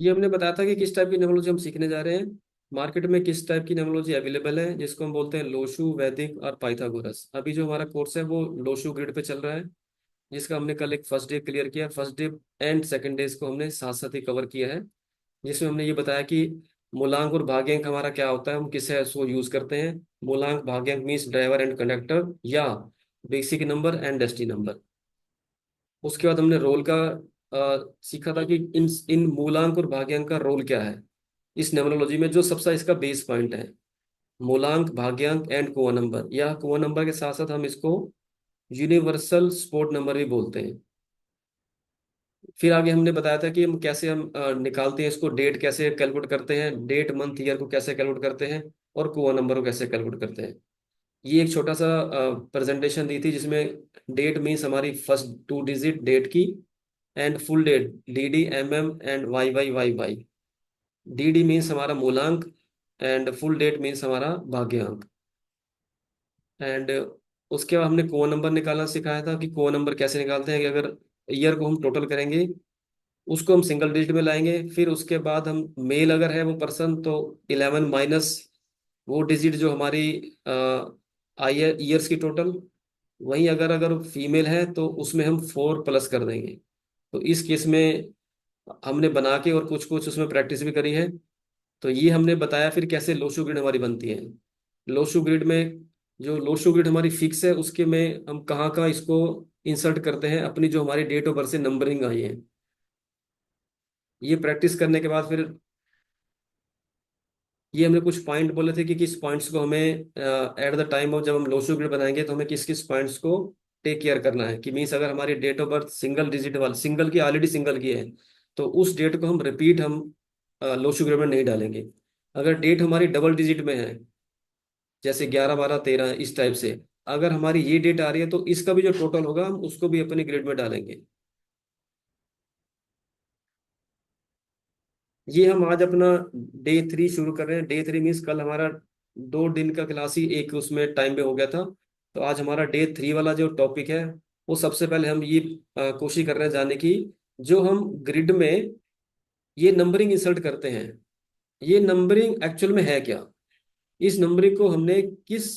ये हमने बताया था कि किस टाइप की न्यूमरोलॉजी हम सीखने जा रहे हैं। मार्केट में किस टाइप की न्यूमरोलॉजी अवेलेबल है, जिसको हम बोलते हैं लोशु, वैदिक और पाइथागोरस। अभी जो हमारा कोर्स है वो लोशु ग्रिड पे चल रहा है, जिसका हमने कल एक फर्स्ट डे क्लियर किया। First day and second day इसको हमने साथ साथ ही कवर किया है, जिसमें हमने ये बताया कि मूलांक और भाग्यांक हमारा क्या होता है, हम किसे उसको यूज करते हैं। मूलांक भाग्यांक मीन्स ड्राइवर एंड कंडक्टर, या basic number and destiny number. उसके बाद हमने रोल का सीखा था कि इन इन मूलांक और भाग्यांक का रोल क्या है इस न्यूमरोलॉजी में, जो सबसे इसका बेस पॉइंट है। मूलांक, भाग्यांक एंड कोआ नंबर, या कोआ नंबर के साथ साथ हम इसको यूनिवर्सल सपोर्ट नंबर भी बोलते हैं। फिर आगे हमने बताया था कि हम कैसे हम निकालते हैं इसको, डेट कैसे कैलकुलेट करते हैं, डेट मंथ ईयर को कैसे कैलकुलेट करते हैं, और कोआ नंबर को कैसे कैलकुलेट करते हैं। ये एक छोटा सा प्रेजेंटेशन दी थी, जिसमें डेट मीन्स हमारी फर्स्ट टू डिजिट डेट की, and full date D D M M and Y Y Y Y. D D means हमारा मूलांक, एंड फुल डेट मीन्स हमारा भाग्यांक। एंड उसके बाद हमने कोआ नंबर निकालना सिखाया था कि कोआ नंबर कैसे निकालते हैं, कि अगर ईयर को हम टोटल करेंगे, उसको हम सिंगल डिजिट में लाएंगे। फिर उसके बाद हम मेल अगर है वो पर्सन, तो 11 माइनस वो डिजिट जो हमारी आई ईयर्स की टोटल। वहीं अगर अगर फीमेल है तो उसमें हम 4 प्लस कर देंगे। तो इस केस में हमने बना के और कुछ कुछ उसमें प्रैक्टिस भी करी है। तो ये हमने बताया फिर कैसे लोशो ग्रिड हमारी बनती है। लोशो ग्रिड में, जो लोशो ग्रिड हमारी फिक्स है, उसके में हम कहाँ कहाँ इसको इंसर्ट करते हैं, अपनी जो हमारी डेट ऑफ बर्थ से नंबरिंग आई है। ये प्रैक्टिस करने के बाद फिर ये हमने कुछ पॉइंट बोले थे कि किस पॉइंट्स को हमें एट द टाइम ऑफ जब हम लोशो ग्रिड बनाएंगे तो हमें किस किस पॉइंट्स को टेक केयर करना है। कि मीन्स अगर हमारी date of birth single digit वाली, सिंगल की ऑलरेडी सिंगल की है, तो उस डेट को हम रिपीट हम लोशो ग्रिड में नहीं डालेंगे। अगर डेट हमारी डबल डिजिट में है, जैसे 11 12 13 इस टाइप से, अगर हमारी ये डेट आ रही है, तो इसका भी जो टोटल होगा हम उसको भी अपने ग्रिड में डालेंगे। ये हम आज अपना डे 3 शुरू कर रहे हैं। डे 3 मीन्स कल हमारा 2 दिन का क्लास ही एक उसमें टाइम पे हो गया था। तो आज हमारा डे 3 वाला जो टॉपिक है, वो सबसे पहले हम ये कोशिश कर रहे हैं जानने की, जो हम ग्रिड में ये नंबरिंग इंसर्ट करते हैं, ये नंबरिंग एक्चुअल में है क्या। इस नंबरिंग को हमने किस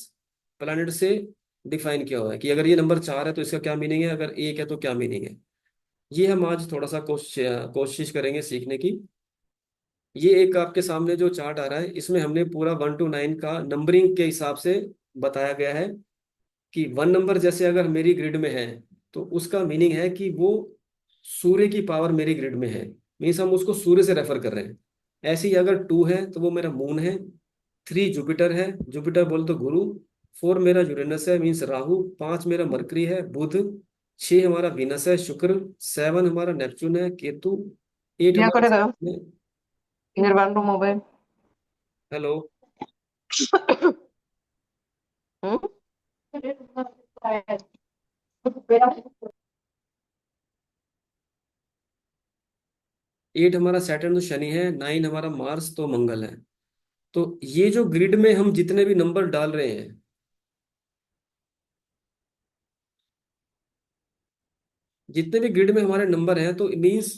प्लैनेट से डिफाइन किया हुआ है, कि अगर ये नंबर 4 है तो इसका क्या मीनिंग है, अगर 1 है तो क्या मीनिंग है। ये हम आज थोड़ा सा कोशिश करेंगे सीखने की। ये एक आपके सामने जो चार्ट आ रहा है, इसमें हमने पूरा 1 to 9 का नंबरिंग के हिसाब से बताया गया है। कि 1 नंबर जैसे अगर मेरी ग्रिड में है, तो उसका मीनिंग है कि वो सूर्य की पावर मेरी ग्रिड में है, मीन्स हम उसको सूर्य से रेफर कर रहे हैं। ऐसे ही अगर 2 है तो वो मेरा मून है। 3 जुपिटर है, जुपिटर बोल तो गुरु। 4 मेरा यूरेनस है मीन्स राहु। 5 मेरा मरकरी है, बुध। 6 हमारा वीनस है, शुक्र। 7 हमारा नेपच्यून है, केतु। 8 ইয়া हमारा করে দাও Saturn है। নিজের বান্ধব মোবাইল। हेलो। হুম। 8 हमारा सैटर्न तो शनि है। 9 हमारा मार्स तो मंगल है। तो ये जो ग्रिड में हम जितने भी नंबर डाल रहे हैं, जितने भी ग्रिड में हमारे नंबर हैं, तो मीन्स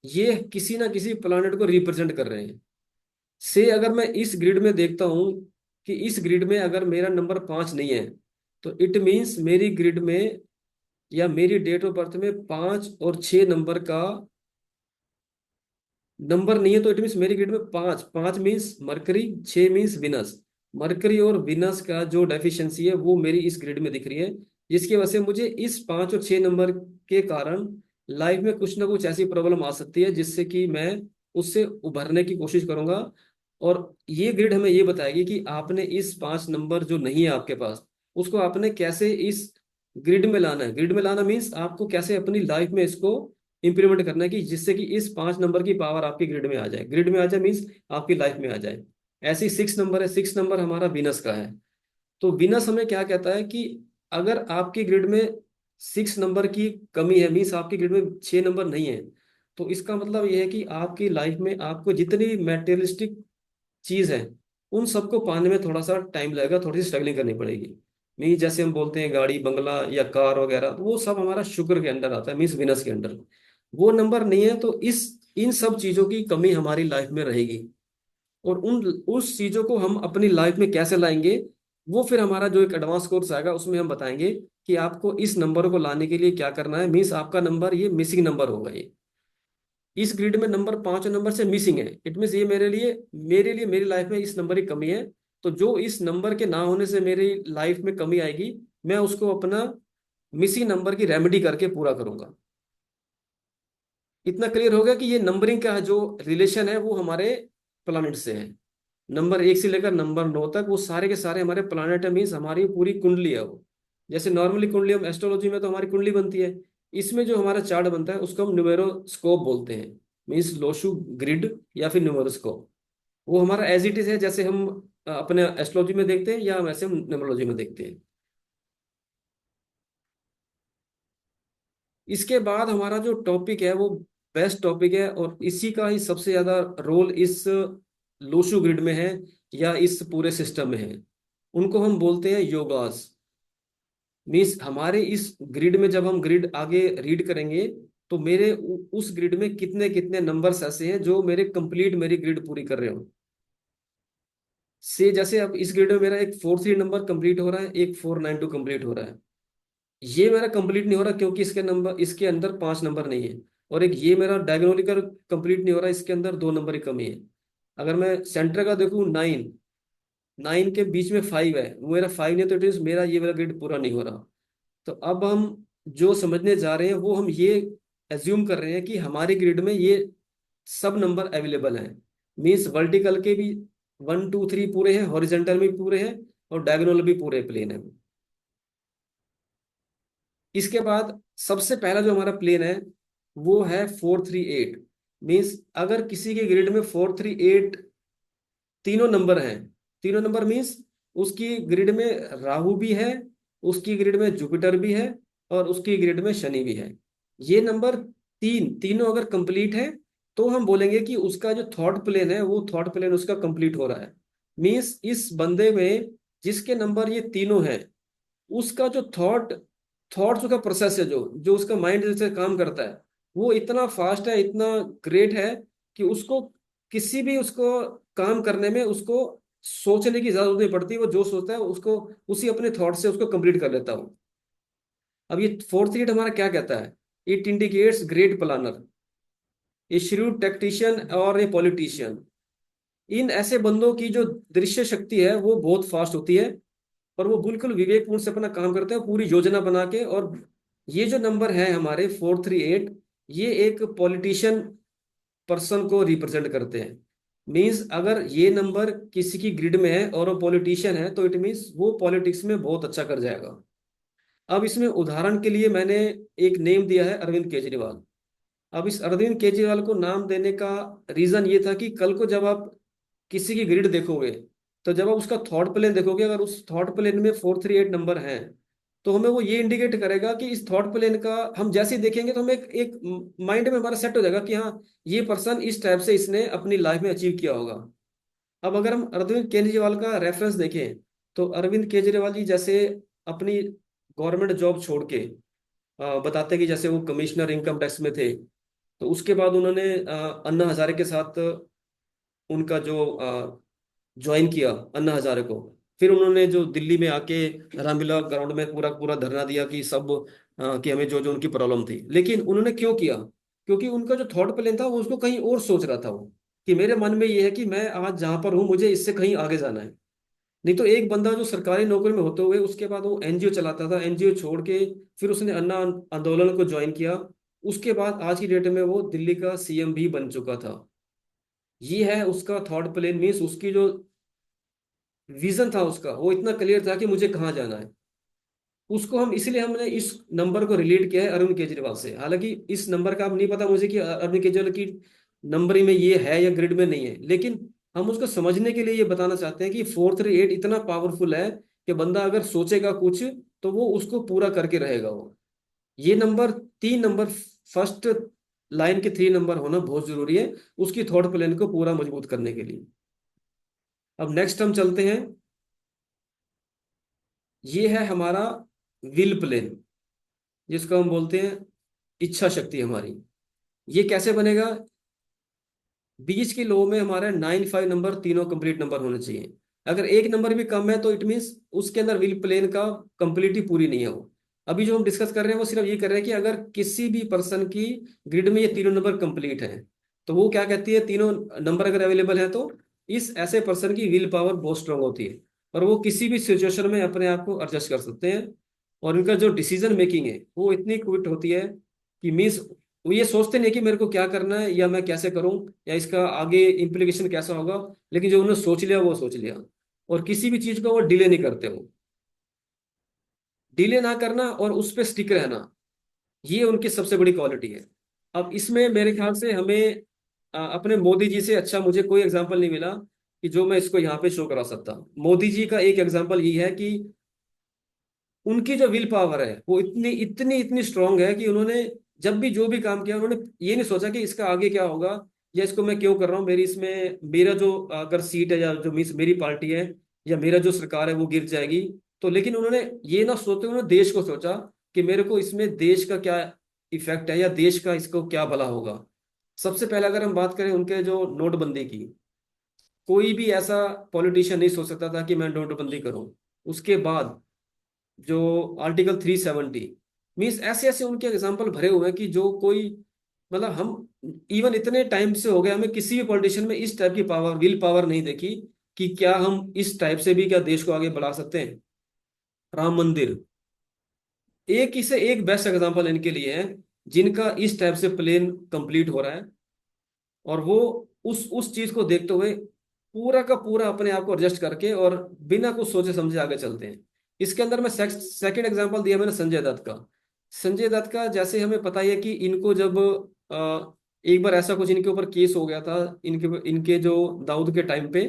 ये किसी ना किसी प्लानट को रिप्रेजेंट कर रहे हैं। से अगर मैं इस ग्रिड में देखता हूं कि इस ग्रिड में अगर मेरा नंबर 5 नहीं है, तो इट मीन्स मेरी ग्रिड में या मेरी डेट ऑफ बर्थ में 5 और 6 नंबर का नंबर नहीं है। तो इट मीन्स मेरी ग्रिड में 5, 5 means mercury, 6 means Venus. Mercury और विनस का जो डेफिशिएंसी है वो मेरी इस ग्रिड में दिख रही है, जिसकी वजह से मुझे इस 5 और 6 नंबर के कारण लाइफ में कुछ ना कुछ ऐसी प्रॉब्लम आ सकती है, जिससे कि मैं उससे उभरने की कोशिश करूंगा। और ये ग्रिड हमें ये बताएगी कि आपने इस 5 नंबर जो नहीं है आपके पास, उसको आपने कैसे इस ग्रिड में लाना है। ग्रिड में लाना मीन्स आपको कैसे अपनी लाइफ में इसको इंप्लीमेंट करना है, कि जिससे कि इस 5 नंबर की पावर आपकी ग्रिड में आ जाए। ग्रिड में आ जाए मीन्स आपकी लाइफ में आ जाए। ऐसे ही 6 नंबर है, 6 नंबर हमारा विनस का है। तो विनस हमें क्या कहता है कि अगर आपकी ग्रिड में 6 नंबर की कमी है, मीन्स आपकी ग्रिड में 6 नंबर नहीं है, तो इसका मतलब यह है कि आपकी लाइफ में आपको जितनी मैटेरियलिस्टिक चीज है, उन सबको पाने में थोड़ा सा टाइम लगेगा, थोड़ी सी स्ट्रगलिंग करनी पड़ेगी। मीन्स जैसे हम बोलते हैं गाड़ी बंगला या कार वगैरह, तो वो सब हमारा शुक्र के अंडर आता है, मीन्स विनस के अंडर। वो नंबर नहीं है, तो इस इन सब चीजों की कमी हमारी लाइफ में रहेगी। और उन उस चीजों को हम अपनी लाइफ में कैसे लाएंगे, वो फिर हमारा जो एक एडवांस कोर्स आएगा उसमें हम बताएंगे कि आपको इस नंबर को लाने के लिए क्या करना है। मीन्स आपका नंबर ये मिसिंग नंबर होगा, ये इस ग्रिड में नंबर 5 नंबर से मिसिंग है। इट मीन्स ये मेरे लिए मेरी लाइफ में इस नंबर की कमी है। तो जो इस नंबर के ना होने से मेरी लाइफ में कमी आएगी, मैं उसको अपना मिसिंग नंबर की रेमेडी करके पूरा करूंगा। इतना क्लियर हो गया कि ये नंबरिंग का जो रिलेशन है वो हमारे प्लानिट से है। नंबर 1 से लेकर नंबर 9 तक वो सारे के सारे हमारे प्लानिट है, मीन्स हमारी पूरी कुंडली है वो। जैसे नॉर्मली कुंडली हम एस्ट्रोलॉजी में तो हमारी कुंडली बनती है, इसमें जो हमारा चार्ट बनता है उसको हम न्यूमेरोस्कोप बोलते हैं। मीन्स लोशु ग्रिड या फिर न्यूमेरोस्कोप। वो हमारा एज इट इज है, जैसे हम अपने एस्ट्रोलॉजी में देखते हैं या वैसे हम न्यूमरोलॉजी में देखते हैं। इसके बाद हमारा जो टॉपिक है वो बेस्ट टॉपिक है, और इसी का ही सबसे ज्यादा रोल इस लोशु ग्रिड में है या इस पूरे सिस्टम में है। उनको हम बोलते हैं योगास। मीन्स हमारे इस ग्रिड में जब हम ग्रिड आगे रीड करेंगे तो मेरे उस ग्रिड में कितने कितने नंबर्स ऐसे हैं जो मेरे कंप्लीट मेरी ग्रिड पूरी कर रहे हो। से जैसे अब इस ग्रिड में मेरा एक 4 3 नंबर कंप्लीट हो रहा है, एक 4 9 2 कंप्लीट हो रहा है। ये मेरा कंप्लीट नहीं हो रहा क्योंकि इसके अंदर 5 नंबर नहीं है। और एक ये मेरा डायगोनलिकल कंप्लीट नहीं हो रहा, इसके अंदर 2 नंबर की कमी है। अगर मैं सेंटर का देखूं 9, 9 के बीच में 5 है, वो मेरा 5 नहीं, तो इट इज मेरा ये वाला ग्रिड पूरा नहीं हो रहा। तो अब हम जो समझने जा रहे हैं वो हम ये एज्यूम कर रहे हैं कि हमारी ग्रिड में ये सब नंबर अवेलेबल हैं। मीन्स वर्टिकल के भी 1 2 3 पूरे हैं, हॉरिजेंटल भी पूरे हैं, और डायगोनल भी पूरे प्लेन है। इसके बाद सबसे पहला जो हमारा प्लेन है वो है 4 3 8। मीन्स अगर किसी के ग्रिड में 4 3 8 तीनों नंबर हैं, तीनों नंबर मीन्स उसकी ग्रिड में राहु भी है, उसकी ग्रिड में जुपिटर भी है, और उसकी ग्रिड में शनि भी है। ये नंबर तीनों अगर कंप्लीट है तो हम बोलेंगे कि उसका जो थॉट प्लेन है वो थॉट प्लेन उसका कंप्लीट हो रहा है। मीन्स इस बंदे में जिसके नंबर ये तीनों है, उसका जो थॉट्स का प्रोसेस है, जो जो उसका माइंड जैसे काम करता है, वो इतना फास्ट है, इतना ग्रेट है कि उसको किसी भी उसको काम करने में उसको सोचने की जरूरत नहीं पड़ती। वो जो सोचता है उसको उसी अपने थॉट से उसको कंप्लीट कर लेता हूँ। अब ये 4 3 8 हमारा क्या कहता है? It indicates great planner, a shrewd tactician और ए पॉलिटिशियन। इन ऐसे बंदों की जो दृश्य शक्ति है वो बहुत फास्ट होती है, और वो बिल्कुल विवेकपूर्ण से अपना काम करते हैं पूरी योजना बना के। और ये जो नंबर है हमारे 4 3 8, ये एक पॉलिटिशियन पर्सन को रिप्रेजेंट करते हैं। मीन्स अगर ये नंबर किसी की ग्रिड में है और वो पॉलिटिशियन है तो इट मीन्स वो पॉलिटिक्स में बहुत अच्छा कर जाएगा। अब इसमें उदाहरण के लिए मैंने एक नेम दिया है, अरविंद केजरीवाल। अब इस अरविंद केजरीवाल को नाम देने का रीजन ये था कि कल को जब आप किसी की ग्रिड देखोगे, तो जब आप उसका थॉट प्लेन देखोगे, अगर उस थॉट प्लेन में 4 3 8 नंबर हैं, तो हमें वो ये इंडिकेट करेगा कि इस थॉट प्लेन का हम जैसे ही देखेंगे तो हमें एक एक माइंड में हमारा सेट हो जाएगा कि हाँ, ये पर्सन इस टाइप से इसने अपनी लाइफ में अचीव किया होगा। अब अगर हम अरविंद केजरीवाल का रेफरेंस देखें, तो अरविंद केजरीवाल जी जैसे अपनी गवर्नमेंट जॉब छोड़ के बताते कि जैसे वो कमिश्नर इनकम टैक्स में थे, तो उसके बाद उन्होंने अन्ना हजारे के साथ उनका जो ज्वाइन किया, अन्ना हजारे को। फिर उन्होंने जो दिल्ली में आके रामलीला ग्राउंड में पूरा पूरा धरना दिया कि सब कि हमें जो जो उनकी प्रॉब्लम थी। लेकिन उन्होंने क्यों किया? क्योंकि उनका जो थॉट प्लेन था वो उसको कहीं और सोच रहा था वो, कि मेरे मन में ये है कि मैं आज जहां पर हूँ मुझे इससे कहीं आगे जाना है। नहीं तो एक बंदा जो सरकारी नौकरी में होते हुए उसके बाद वो एनजीओ चलाता था, एनजीओ छोड़ के फिर उसने अन्ना आंदोलन को ज्वाइन किया। उसके बाद आज की डेट में वो दिल्ली का सीएम भी बन चुका था। ये है उसका थॉट प्लेन। मीन्स उसकी जो विजन था उसका वो इतना क्लियर था कि मुझे कहाँ जाना है। उसको हम इसलिए हमने इस नंबर को रिलेट किया है अरविंद केजरीवाल से। हालांकि इस नंबर का अब नहीं पता मुझे कि अरविंद केजरीवाल की नंबरिंग में ये है या ग्रिड में नहीं है, लेकिन हम उसको समझने के लिए ये बताना चाहते हैं कि 4 3 8 इतना पावरफुल है कि बंदा अगर सोचेगा कुछ तो वो उसको पूरा करके रहेगा वो। ये नंबर 3 नंबर, फर्स्ट लाइन के 3 नंबर होना बहुत जरूरी है उसकी थॉट प्लेन को पूरा मजबूत करने के लिए। अब नेक्स्ट हम चलते हैं, ये है हमारा विल प्लेन, जिसको हम बोलते हैं इच्छा शक्ति हमारी। ये कैसे बनेगा? बीच की लो में हमारा 9 5 नंबर तीनों कंप्लीट नंबर होने चाहिए। अगर एक नंबर भी कम है तो इट मीन्स उसके अंदर व्हील प्लेन का कंप्लीटी पूरी नहीं है वो। अभी जो हम डिस्कस कर रहे हैं वो सिर्फ ये कर रहे हैं कि अगर किसी भी पर्सन की ग्रिड में ये तीनों नंबर कंप्लीट है, तो वो क्या कहती है, तीनों नंबर अगर अवेलेबल है तो इस ऐसे पर्सन की विल पावर बहुत स्ट्रांग होती है, और वो किसी भी सिचुएशन में अपने आप को एडजस्ट कर सकते हैं। और इनका जो डिसीजन मेकिंग है वो इतनी क्विक होती है कि मीन्स वो ये सोचते नहीं कि मेरे को क्या करना है या मैं कैसे करूं या इसका आगे इम्प्लीकेशन कैसा होगा, लेकिन जो उन्होंने सोच लिया वो सोच लिया। और किसी भी चीज को वो डिले नहीं करते हो। डिले ना करना और उस पर स्टिक रहना, ये उनकी सबसे बड़ी क्वालिटी है। अब इसमें मेरे ख्याल से हमें अपने मोदी जी से अच्छा मुझे कोई एग्जांपल नहीं मिला कि जो मैं इसको यहाँ पे शो करा सकता। मोदी जी का एक एग्जांपल ये है कि उनकी जो विल पावर है वो इतनी इतनी इतनी स्ट्रांग है कि उन्होंने जब भी जो भी काम किया उन्होंने ये नहीं सोचा कि इसका आगे क्या होगा या इसको मैं क्यों कर रहा हूँ, मेरी इसमें मेरा जो अगर सीट है या जो मीन्स मेरी पार्टी है या मेरा जो सरकार है वो गिर जाएगी। तो लेकिन उन्होंने ये ना सोचते, उन्होंने देश को सोचा कि मेरे को इसमें देश का क्या इफेक्ट है या देश का इसको क्या भला होगा। सबसे पहले अगर हम बात करें उनके जो नोटबंदी की, कोई भी ऐसा पॉलिटिशियन नहीं सोच सकता था कि मैं नोटबंदी करूं। उसके बाद जो आर्टिकल 370, मीन्स ऐसे ऐसे उनके एग्जाम्पल भरे हुए हैं कि जो कोई मतलब हम इवन इतने टाइम से हो गए हमें किसी भी पॉलिटिशियन में इस टाइप की पावर विल पावर नहीं देखी कि क्या हम इस टाइप से भी क्या देश को आगे बढ़ा सकते हैं। राम मंदिर एक ही से एक बेस्ट एग्जाम्पल इनके लिए है, जिनका इस टाइप से प्लेन कंप्लीट हो रहा है। और वो उस चीज को देखते हुए पूरा का पूरा अपने आप को एडजस्ट करके और बिना कुछ सोचे समझे आगे चलते हैं। इसके अंदर मैं सेकंड एग्जांपल दिया मैंने संजय दत्त का। संजय दत्त का जैसे हमें पता ही है कि इनको जब एक बार ऐसा कुछ इनके ऊपर केस हो गया था, इनके इनके जो दाऊद के टाइम पे,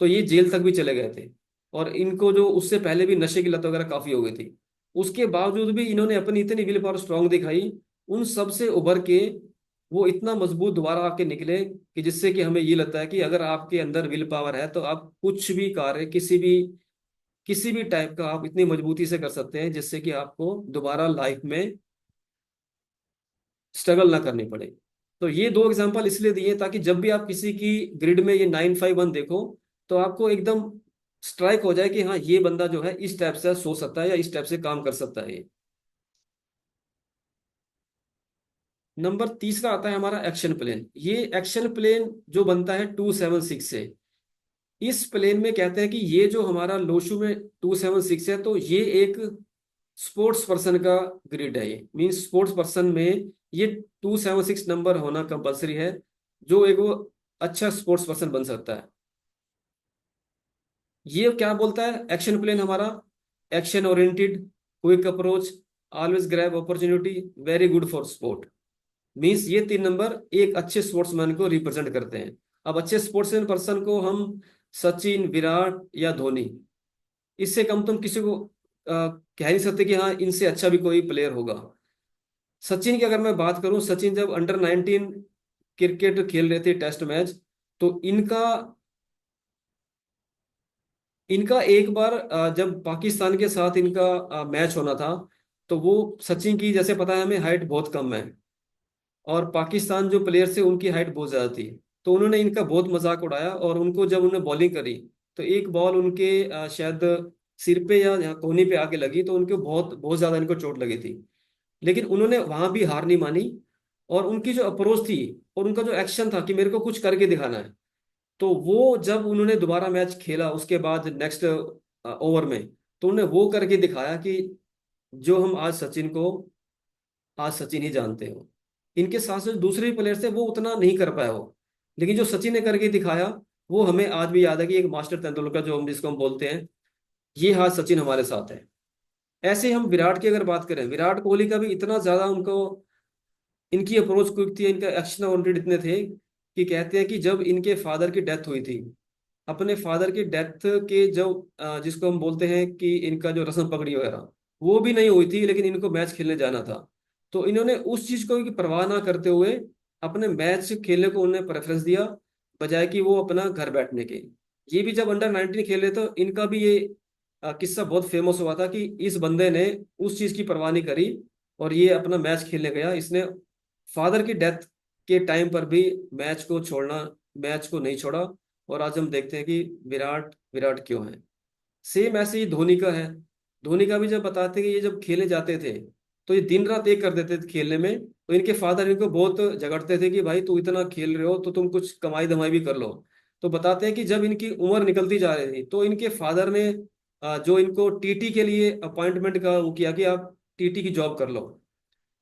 तो ये जेल तक भी चले गए थे। और इनको जो उससे पहले भी नशे की लत वगैरह काफी हो गई थी। उसके बावजूद भी इन्होंने अपनी इतनी विल पावर स्ट्रांग दिखाई, उन सब से उभर के वो इतना मजबूत दोबारा आके निकले कि जिससे कि हमें ये लगता है कि अगर आपके अंदर विल पावर है तो आप कुछ भी कार्य किसी भी टाइप का आप इतनी मजबूती से कर सकते हैं जिससे कि आपको दोबारा लाइफ में स्ट्रगल ना करनी पड़े। तो ये दो एग्जांपल इसलिए दिए ताकि जब भी आप किसी की ग्रिड में ये 9 5 1 देखो तो आपको एकदम स्ट्राइक हो जाए कि हाँ ये बंदा जो है इस टाइप से सोच सकता है या इस टाइप से काम कर सकता है ये। नंबर तीसरा आता है हमारा एक्शन प्लेन। ये एक्शन प्लेन जो बनता है 2 7 6 से, इस प्लेन में कहते हैं कि ये जो हमारा लोशु में 2 7 6 है तो ये एक स्पोर्ट्स पर्सन का ग्रिड है। ये मीन्स स्पोर्ट्स पर्सन में ये 2 7 6 नंबर होना कंपलसरी है, जो एक वो अच्छा स्पोर्ट्स पर्सन बन सकता है। ये क्या बोलता है एक्शन प्लेन हमारा, action oriented, quick approach, always grab opportunity, very good for sport. Means ये 3 नंबर एक अच्छे स्पोर्ट्समैन को रिप्रेजेंट करते हैं। अब अच्छे स्पोर्ट्समैन पर्सन को हम सचिन विराट या धोनी, इससे कम तुम किसी को कह नहीं सकते कि हाँ इनसे अच्छा भी कोई प्लेयर होगा। सचिन की अगर मैं बात करूं, सचिन जब अंडर 19 क्रिकेट खेल रहे थे टेस्ट मैच, तो इनका इनका एक बार जब पाकिस्तान के साथ इनका मैच होना था, तो वो सचिन की जैसे पता है हमें हाइट बहुत कम है और पाकिस्तान जो प्लेयर थे उनकी हाइट बहुत ज्यादा थी। तो उन्होंने इनका बहुत मजाक उड़ाया और उनको जब उन्होंने बॉलिंग करी तो एक बॉल उनके शायद सिर पे या यहाँ कोहनी पे आके लगी, तो उनको बहुत बहुत ज्यादा इनको चोट लगी थी। लेकिन उन्होंने वहां भी हार नहीं मानी और उनकी जो अप्रोच थी और उनका जो एक्शन था कि मेरे को कुछ करके दिखाना है, तो वो जब उन्होंने दोबारा मैच खेला उसके बाद नेक्स्ट ओवर में, तो उन्होंने वो करके दिखाया कि जो हम आज सचिन ही जानते हो। इनके साथ साथ दूसरे प्लेयर थे वो उतना नहीं कर पाया हो, लेकिन जो सचिन ने करके दिखाया वो हमें आज भी याद है कि एक मास्टर तेंदुलकर जो हम जिसको हम बोलते हैं, ये हाथ सचिन हमारे साथ है। ऐसे हम विराट की अगर बात करें, विराट कोहली का भी इतना ज्यादा उनको इनकी अप्रोच क्विक थी, इनका एक्शन ओरिएंटेड इतने थे कि कहते हैं कि जब इनके फादर की डेथ हुई थी, अपने फादर की डेथ के जो जिसको हम बोलते हैं कि इनका जो रस्म पगड़ी वगैरह वो भी नहीं हुई थी, लेकिन इनको मैच खेलने जाना था। तो इन्होंने उस चीज को की परवाह ना करते हुए अपने मैच खेलने को उन्हें प्रेफरेंस दिया, बजाय कि वो अपना घर बैठने के। ये भी जब अंडर 19 खेले तो इनका भी ये किस्सा बहुत फेमस हुआ था कि इस बंदे ने उस चीज की परवाह नहीं करी और ये अपना मैच खेलने गया। इसने फादर की डेथ के टाइम पर भी मैच को छोड़ना मैच को नहीं छोड़ा, और आज हम देखते हैं कि विराट विराट क्यों है। सेम ऐसे ही धोनी का है। धोनी का भी जब बताते हैं कि ये जब खेले जाते थे तो ये दिन रात एक कर देते थे खेलने में, तो इनके फादर इनको बहुत झगड़ते थे कि भाई तू इतना खेल रहे हो तो तुम कुछ कमाई धमाई भी कर लो। तो बताते हैं कि जब इनकी उम्र निकलती जा रही थी तो इनके फादर ने जो इनको टीटी के लिए अपॉइंटमेंट का वो किया कि आप टीटी की जॉब कर लो।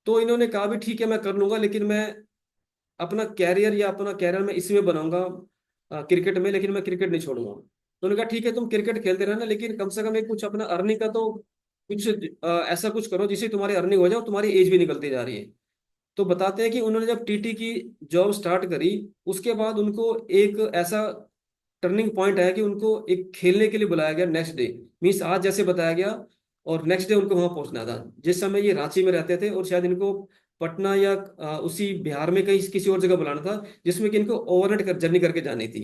तो इन्होंने कहा भी ठीक है मैं कर लूंगा, लेकिन मैं अपना कैरियर या अपना कैरियर मैं इसी में बनाऊंगा, क्रिकेट में, लेकिन मैं क्रिकेट नहीं छोड़ूंगा। तो उन्होंने कहा ठीक है तुम क्रिकेट खेलते रहना, लेकिन कम से कम एक कुछ अपना अर्निंग का तो कुछ ऐसा कुछ करो जिससे तुम्हारी अर्निंग हो जाए और तुम्हारी एज भी निकलती जा रही है। तो बताते हैं कि उन्होंने जब टीटी की जॉब स्टार्ट करी, उसके बाद उनको एक ऐसा टर्निंग पॉइंट है कि उनको एक खेलने के लिए बुलाया गया नेक्स्ट डे। मीन्स आज जैसे बताया गया, और नेक्स्ट डे उनको वहां पहुंचना था। जिस समय ये रांची में रहते थे और शायद इनको पटना या उसी बिहार में कहीं किसी और जगह बुलाना था, जिसमें कि इनको ओवरनाइट जर्नी करके जानी थी।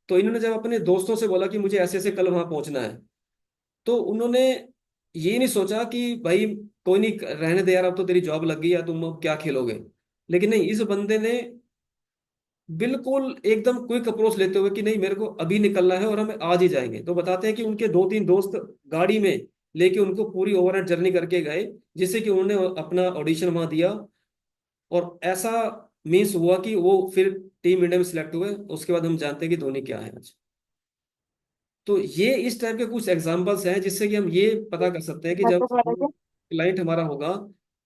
तो इन्होंने जब अपने दोस्तों से बोला कि मुझे ऐसे ऐसे कल वहां पहुंचना है, तो उन्होंने ये नहीं सोचा कि भाई कोई नहीं रहने दे यार, अब तो तेरी जॉब लग गई या तुम अब क्या खेलोगे। लेकिन नहीं, इस बंदे ने बिल्कुल एकदम क्विक अप्रोच लेते हुए कि नहीं मेरे को अभी निकलना है और हम आज ही जाएंगे। तो बताते हैं कि उनके दो तीन दोस्त गाड़ी में लेके उनको पूरी ओवरनाइट जर्नी करके गए, जिससे कि उन्होंने अपना ऑडिशन वहां दिया, और ऐसा मीन्स हुआ कि वो फिर टीम इंडिया में सिलेक्ट हुए। उसके बाद हम जानते हैं कि धोनी क्या है आज। तो ये इस टाइप के कुछ एग्जांपल्स हैं जिससे कि हम ये पता कर सकते हैं कि जब क्लाइंट हमारा होगा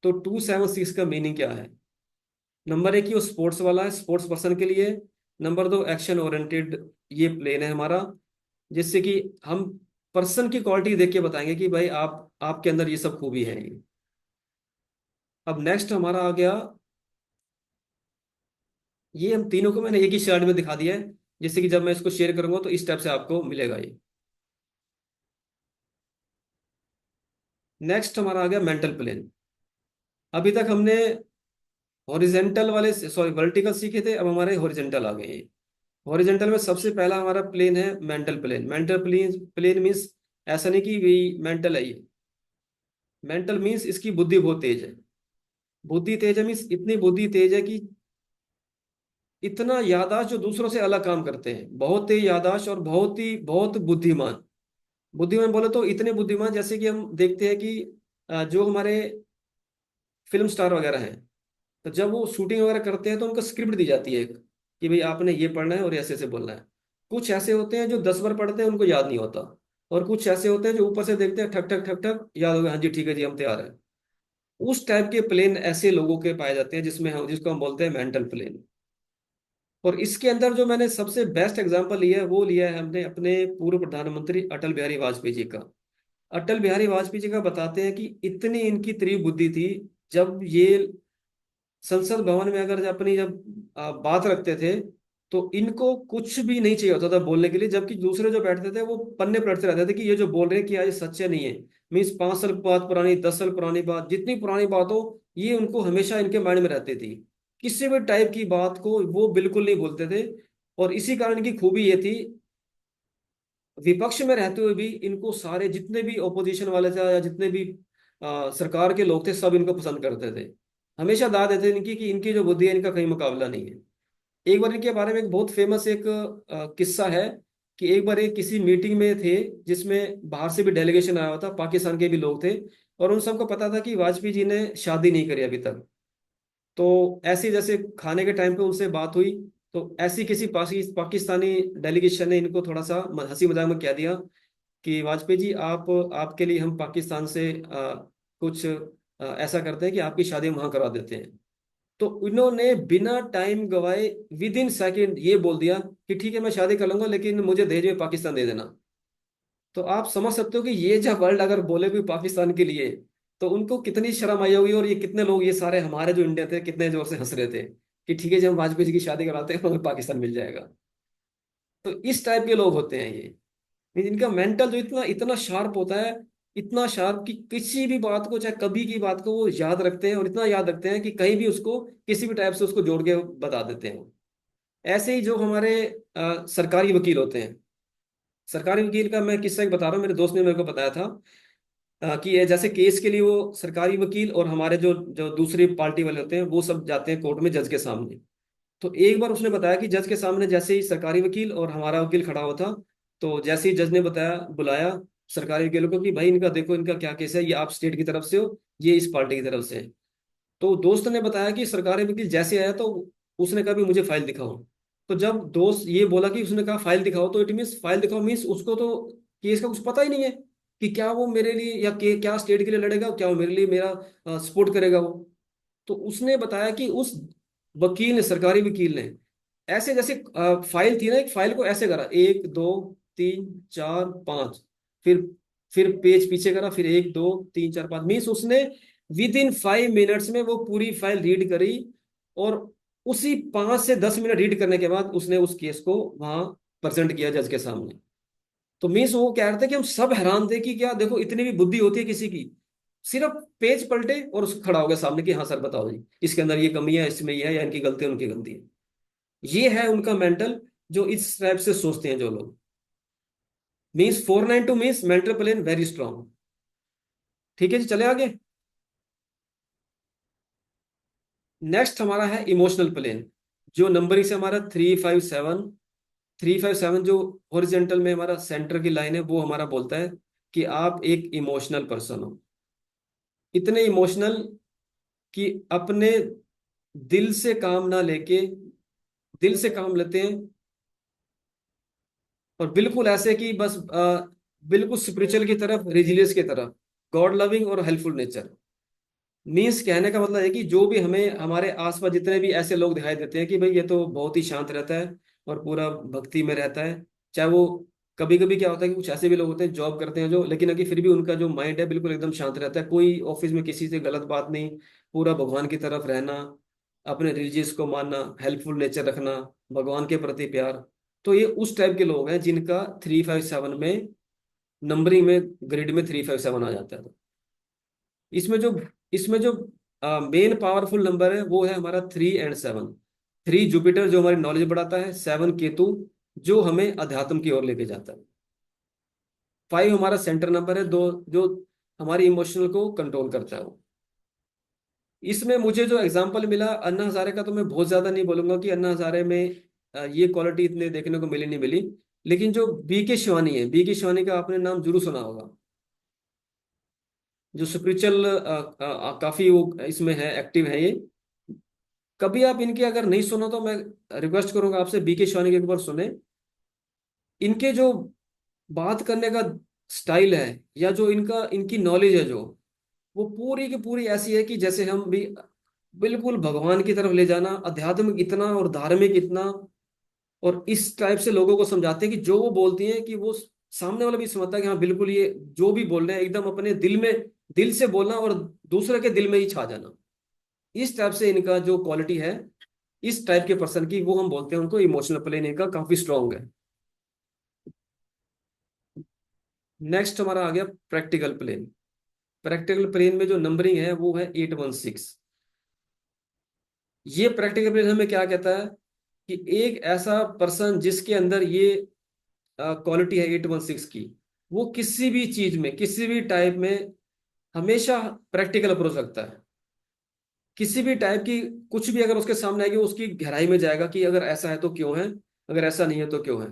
तो 276 का मीनिंग क्या है। नंबर एक, ये स्पोर्ट्स वाला है, स्पोर्ट्स पर्सन के लिए। नंबर दो, एक्शन ओरिएंटेड ये प्लेन है हमारा, जिससे कि हम पर्सन की क्वालिटी देख के बताएंगे कि भाई आप आपके अंदर ये सब खूबी है ये। अब नेक्स्ट हमारा आ गया, ये हम तीनों को मैंने एक ही स्लाइड में दिखा दिया है, जिससे कि जब मैं इसको शेयर करूंगा तो इस टाइप से आपको मिलेगा ये। नेक्स्ट हमारा आ गया मेंटल प्लेन। अभी तक हमने हॉरिजेंटल वाले, सॉरी वर्टिकल सीखे थे, अब हमारे हॉरिजेंटल आ गए हैं। हॉरिजेंटल में सबसे पहला हमारा प्लेन है mental plane. Mental plane plane means ऐसा नहीं कि वही मेंटल है ये। मेंटल मीन्स इसकी बुद्धि बहुत तेज है। बुद्धि तेज है मीन्स इतनी बुद्धि तेज है कि इतना याददाश्त जो दूसरों से अलग काम करते हैं, बहुत तेज याददाश्त और बहुत ही बहुत बुद्धिमान। बुद्धिमान बोले तो इतने बुद्धिमान जैसे कि हम देखते हैं कि जो हमारे फिल्म स्टार वगैरह हैं, तो जब वो शूटिंग वगैरह करते हैं तो उनको स्क्रिप्ट दी जाती है एक, कि भाई आपने ये पढ़ना है और ऐसे ऐसे बोलना है। कुछ ऐसे होते हैं जो 10 बार पढ़ते हैं उनको याद नहीं होता, और कुछ ऐसे होते हैं जो ऊपर से देखते हैं ठक ठक ठक ठक याद हो गया, हाँ जी ठीक है जी हम तैयार हैं। उस टाइप के प्लेन ऐसे लोगों के पाए जाते हैं जिसमें हम जिसको हम बोलते हैं मेंटल प्लेन। और इसके अंदर जो मैंने सबसे बेस्ट एग्जांपल लिया है वो लिया है हमने अपने पूर्व प्रधानमंत्री अटल बिहारी वाजपेयी जी का। अटल बिहारी वाजपेयी जी का बताते हैं कि इतनी इनकी तीव्र बुद्धि थी, जब ये संसद भवन में अगर अपनी जब बात रखते थे तो इनको कुछ भी नहीं चाहिए होता था बोलने के लिए, जबकि दूसरे जो बैठते थे वो पन्ने पलटते रहते थे कि ये जो बोल रहे हैं कि आज सच है नहीं है। मीन्स 5 साल बात पुरानी, 10 साल पुरानी बात, जितनी पुरानी बात हो ये उनको हमेशा इनके माइंड में रहती थी। किसी भी टाइप की बात को वो बिल्कुल नहीं बोलते थे। और इसी कारण की खूबी ये थी, विपक्ष में रहते हुए भी इनको सारे जितने भी ओपोजिशन वाले थे या जितने भी सरकार के लोग थे सब इनको पसंद करते थे। हमेशा दाद देते थे इनकी कि इनकी जो बुद्धि है इनका कहीं मुकाबला नहीं है। एक बार इनके बारे में एक बहुत फेमस एक किस्सा है कि एक बार एक किसी मीटिंग में थे जिसमें बाहर से भी डेलीगेशन आया हुआ था, पाकिस्तान के भी लोग थे, और उन सबको पता था कि वाजपेयी जी ने शादी नहीं करी अभी तक। तो ऐसे जैसे खाने के टाइम पे उनसे बात हुई, तो ऐसी किसी पाकिस्तानी डेलीगेशन ने इनको थोड़ा सा हंसी मजाक में कह दिया कि वाजपेयी जी आप आपके लिए हम पाकिस्तान से कुछ ऐसा करते हैं कि आपकी शादी हम वहां करवा देते हैं। तो इन्होंने बिना टाइम गवाए विद इन सेकेंड ये बोल दिया कि ठीक है मैं शादी कर लूंगा लेकिन मुझे दहेज में पाकिस्तान दे देना। तो आप समझ सकते हो कि ये जब वर्ल्ड अगर बोले भी पाकिस्तान के लिए तो उनको कितनी शर्म आई होगी, और ये कितने लोग ये सारे हमारे जो इंडिया थे कितने जोर से हंस रहे थे कि ठीक है जब हम वाजपेयी जी की शादी कराते हैं हमें पाकिस्तान मिल जाएगा। तो इस टाइप के लोग होते हैं ये, इनका मेंटल जो इतना इतना शार्प होता है, इतना शार्प कि किसी भी बात को चाहे कभी की बात को वो याद रखते हैं, और इतना याद रखते हैं कि कहीं भी उसको किसी भी टाइप से उसको जोड़ के बता देते हैं। ऐसे ही जो हमारे सरकारी वकील होते हैं, सरकारी वकील का मैं किस्सा एक बता रहा हूँ, मेरे दोस्त ने मेरे को बताया था कि ये जैसे केस के लिए वो सरकारी वकील और हमारे जो जो दूसरी पार्टी वाले होते हैं वो सब जाते हैं कोर्ट में जज के सामने। तो एक बार उसने बताया कि जज के सामने जैसे ही सरकारी वकील और हमारा वकील खड़ा हुआ था, तो जैसे ही जज ने बताया, बुलाया सरकारी वकीलों को कि भाई इनका देखो, इनका क्या केस है, ये आप स्टेट की तरफ से हो, ये इस पार्टी की तरफ से है। तो दोस्त ने बताया कि सरकारी वकील जैसे आया तो उसने कहा भी मुझे फाइल दिखाओ। तो जब दोस्त ये बोला कि उसने कहा फाइल दिखाओ, तो इट मीन्स फाइल दिखाओ मीन्स उसको तो केस का कुछ पता ही नहीं है कि क्या वो मेरे लिए या क्या स्टेट के लिए लड़ेगा, क्या वो मेरे लिए मेरा सपोर्ट करेगा वो। तो उसने बताया कि उस वकील ने, सरकारी वकील ने ऐसे जैसे फाइल थी ना, एक फाइल को ऐसे करा, एक दो तीन चार पांच, फिर पेज पीछे करा, फिर एक दो तीन चार पांच, मीन्स उसने विद इन 5 मिनट्स में वो पूरी फाइल रीड करी। और उसी 5 से 10 मिनट रीड करने के बाद उसने उस केस को वहां प्रेजेंट किया जज के सामने। तो मीन्स वो कह रहे थे कि हम सब हैरान थे कि क्या देखो इतनी भी बुद्धि होती है किसी की। सिर्फ पेज पलटे और उसको खड़ा हो गया सामने कि हाँ सर बताओ जी, इसके अंदर ये कमी है, इसमें ये है, या इनकी गलती है, उनकी गलती है। ये है उनका मेंटल, जो इस टाइप से सोचते हैं जो लोग। Means 492 means mental plane very strong. ठीक है जी, चले आगे। नेक्स्ट हमारा है इमोशनल प्लेन, जो नंबरिंग से हमारा 357। 357 जो हॉरिजेंटल में हमारा सेंटर की लाइन है, वो हमारा बोलता है कि आप एक इमोशनल पर्सन हो। इतने इमोशनल कि अपने दिल से काम ना लेके, दिल से काम लेते हैं, और बिल्कुल ऐसे कि बस बिल्कुल स्पिरिचुअल की तरफ, रिलीजियस की तरफ, गॉड लविंग और हेल्पफुल नेचर। मीन्स कहने का मतलब है कि जो भी हमें हमारे आसपास जितने भी ऐसे लोग दिखाई देते हैं कि भाई ये तो बहुत ही शांत रहता है और पूरा भक्ति में रहता है, चाहे वो, कभी कभी क्या होता है कि कुछ ऐसे भी लोग होते हैं जॉब करते हैं जो, लेकिन अभी फिर भी उनका जो माइंड है बिल्कुल एकदम शांत रहता है, कोई ऑफिस में किसी से गलत बात नहीं, पूरा भगवान की तरफ रहना, अपने रिलीजियस को मानना, हेल्पफुल नेचर रखना, भगवान के प्रति प्यार। तो ये उस टाइप के लोग हैं जिनका 357 में, नंबरिंग में, ग्रिड में 357 आ जाता है। तो इसमें जो इसमें जो मेन पावरफुल नंबर है वो है हमारा 3 और 7। 3 जुपिटर जो हमारी नॉलेज बढ़ाता है, 7 केतु जो हमें अध्यात्म की ओर लेके जाता है, 5 हमारा सेंटर नंबर है, दो जो हमारी इमोशनल को कंट्रोल करता है वो। इसमें मुझे जो एग्जांपल मिला अन्ना हजारे का, तो मैं बहुत ज्यादा नहीं बोलूंगा कि अन्ना हजारे में ये क्वालिटी इतने देखने को मिली नहीं मिली। लेकिन जो बी के शिवानी है, बी के शिवानी का आपने नाम जरूर सुना होगा, जो स्पिरिचुअल काफी वो इसमें है, एक्टिव है ये। कभी आप इनके अगर नहीं सुनो तो मैं रिक्वेस्ट करूंगा आपसे, बीके शिवानी के एक बार सुने। इनके जो बात करने का स्टाइल है, या जो इनका इनकी नॉलेज है जो, वो पूरी की पूरी ऐसी है कि जैसे हम भी बिल्कुल भगवान की तरफ ले जाना, आध्यात्मिक इतना और धार्मिक इतना। और इस टाइप से लोगों को समझाते हैं कि जो वो बोलती हैं कि वो सामने वाला भी समझता है कि हाँ बिल्कुल ये जो भी बोल रहे हैं एकदम अपने दिल में, दिल से बोलना और दूसरे के दिल में ही छा जाना। इस टाइप से इनका जो क्वालिटी है, इस टाइप के पर्सन की, वो हम बोलते हैं उनको इमोशनल प्लेन इनका काफी स्ट्रांग है। नेक्स्ट हमारा आ गया प्रैक्टिकल प्लेन। प्रैक्टिकल प्लेन में जो नंबरिंग है वो है 816। ये प्रैक्टिकल प्लेन हमें क्या कहता है कि एक ऐसा पर्सन जिसके अंदर ये क्वालिटी है 816 की, वो किसी भी चीज में, किसी भी टाइप में हमेशा प्रैक्टिकल अप्रोच रखता है। किसी भी टाइप की कुछ भी अगर उसके सामने आएगी, वो उसकी गहराई में जाएगा कि अगर ऐसा है तो क्यों है, अगर ऐसा नहीं है तो क्यों है।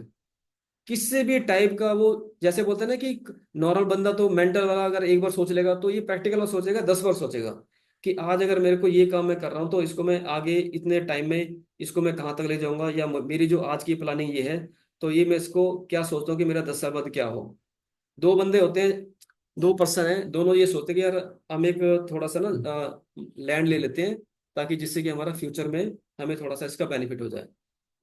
किसी भी टाइप का वो, जैसे बोलते हैं ना कि नॉर्मल बंदा तो मेंटल वाला अगर एक बार सोच लेगा, तो ये प्रैक्टिकल वाला सोचेगा 10 बार सोचेगा कि आज अगर मेरे को ये काम मैं कर रहा हूँ तो इसको मैं आगे इतने टाइम में इसको मैं कहाँ तक ले जाऊंगा, या मेरी जो आज की प्लानिंग ये है, तो ये मैं इसको क्या सोचता हूँ कि मेरा 10 साल बाद क्या हो। दो बंदे होते हैं, दो पर्सन हैं, दोनों ये सोचते हैं कि यार हम एक थोड़ा सा ना लैंड ले लेते हैं, ताकि जिससे कि हमारा फ्यूचर में हमें थोड़ा सा इसका बेनिफिट हो जाए।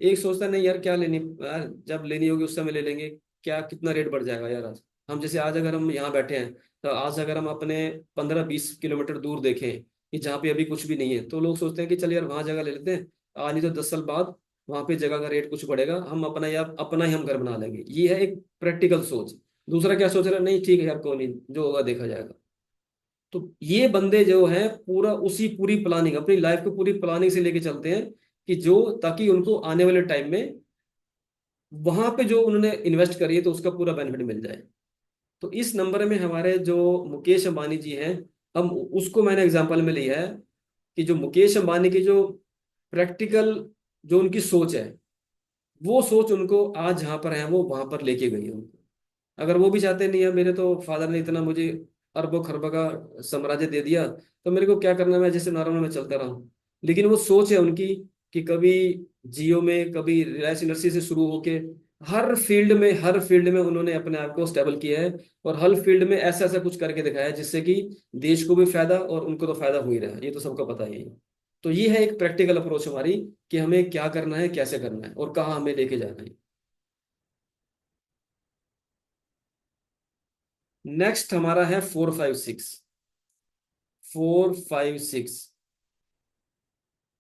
एक सोचता है नहीं यार क्या लेनी, यार जब लेनी होगी उस समय ले लेंगे, क्या कितना रेट बढ़ जाएगा यार आज। हम जैसे आज अगर हम यहाँ बैठे हैं, तो आज अगर हम अपने 15-20 किलोमीटर दूर देखें कि जहाँ पे अभी कुछ भी नहीं है, तो लोग सोचते हैं कि चल यार वहाँ जगह ले लेते हैं, आज नहीं तो 10 साल बाद वहाँ पे जगह का रेट कुछ बढ़ेगा, हम अपना या अपना ही हम घर बना लेंगे। ये है एक प्रैक्टिकल सोच। दूसरा क्या सोच रहा है, नहीं ठीक है यार कोई नहीं, जो होगा देखा जाएगा। तो ये बंदे जो हैं पूरा उसी पूरी प्लानिंग, अपनी लाइफ को पूरी प्लानिंग से लेके चलते हैं कि जो, ताकि उनको आने वाले टाइम में वहां पे जो उन्होंने इन्वेस्ट करी है तो उसका पूरा बेनिफिट मिल जाए। तो इस नंबर में हमारे जो मुकेश अंबानी जी हैं, हम उसको मैंने एग्जांपल में लिया है कि जो मुकेश अंबानी की जो प्रैक्टिकल जो उनकी सोच है, वो सोच उनको आज जहां पर है वो वहां पर लेके गई है उनको। अगर वो भी चाहते नहीं है, मेरे तो फादर ने इतना मुझे अरबों खरबों का साम्राज्य दे दिया, तो मेरे को क्या करना, मैं जैसे नॉर्मल में चलता रहा हूँ। लेकिन वो सोच है उनकी कि कभी जियो में, कभी रिलायंस इंडस्ट्री से शुरू होके हर फील्ड में उन्होंने अपने आप को स्टेबल किया है। और हर फील्ड में ऐसा ऐसा कुछ करके दिखाया है जिससे कि देश को भी फायदा और उनको तो फायदा हो ही रहा है, ये तो सबको पता ही है। तो ये है एक प्रैक्टिकल अप्रोच हमारी, कि हमें क्या करना है, कैसे करना है और कहाँ हमें लेके जाना है। नेक्स्ट हमारा है 4 5 6। 4 5 6,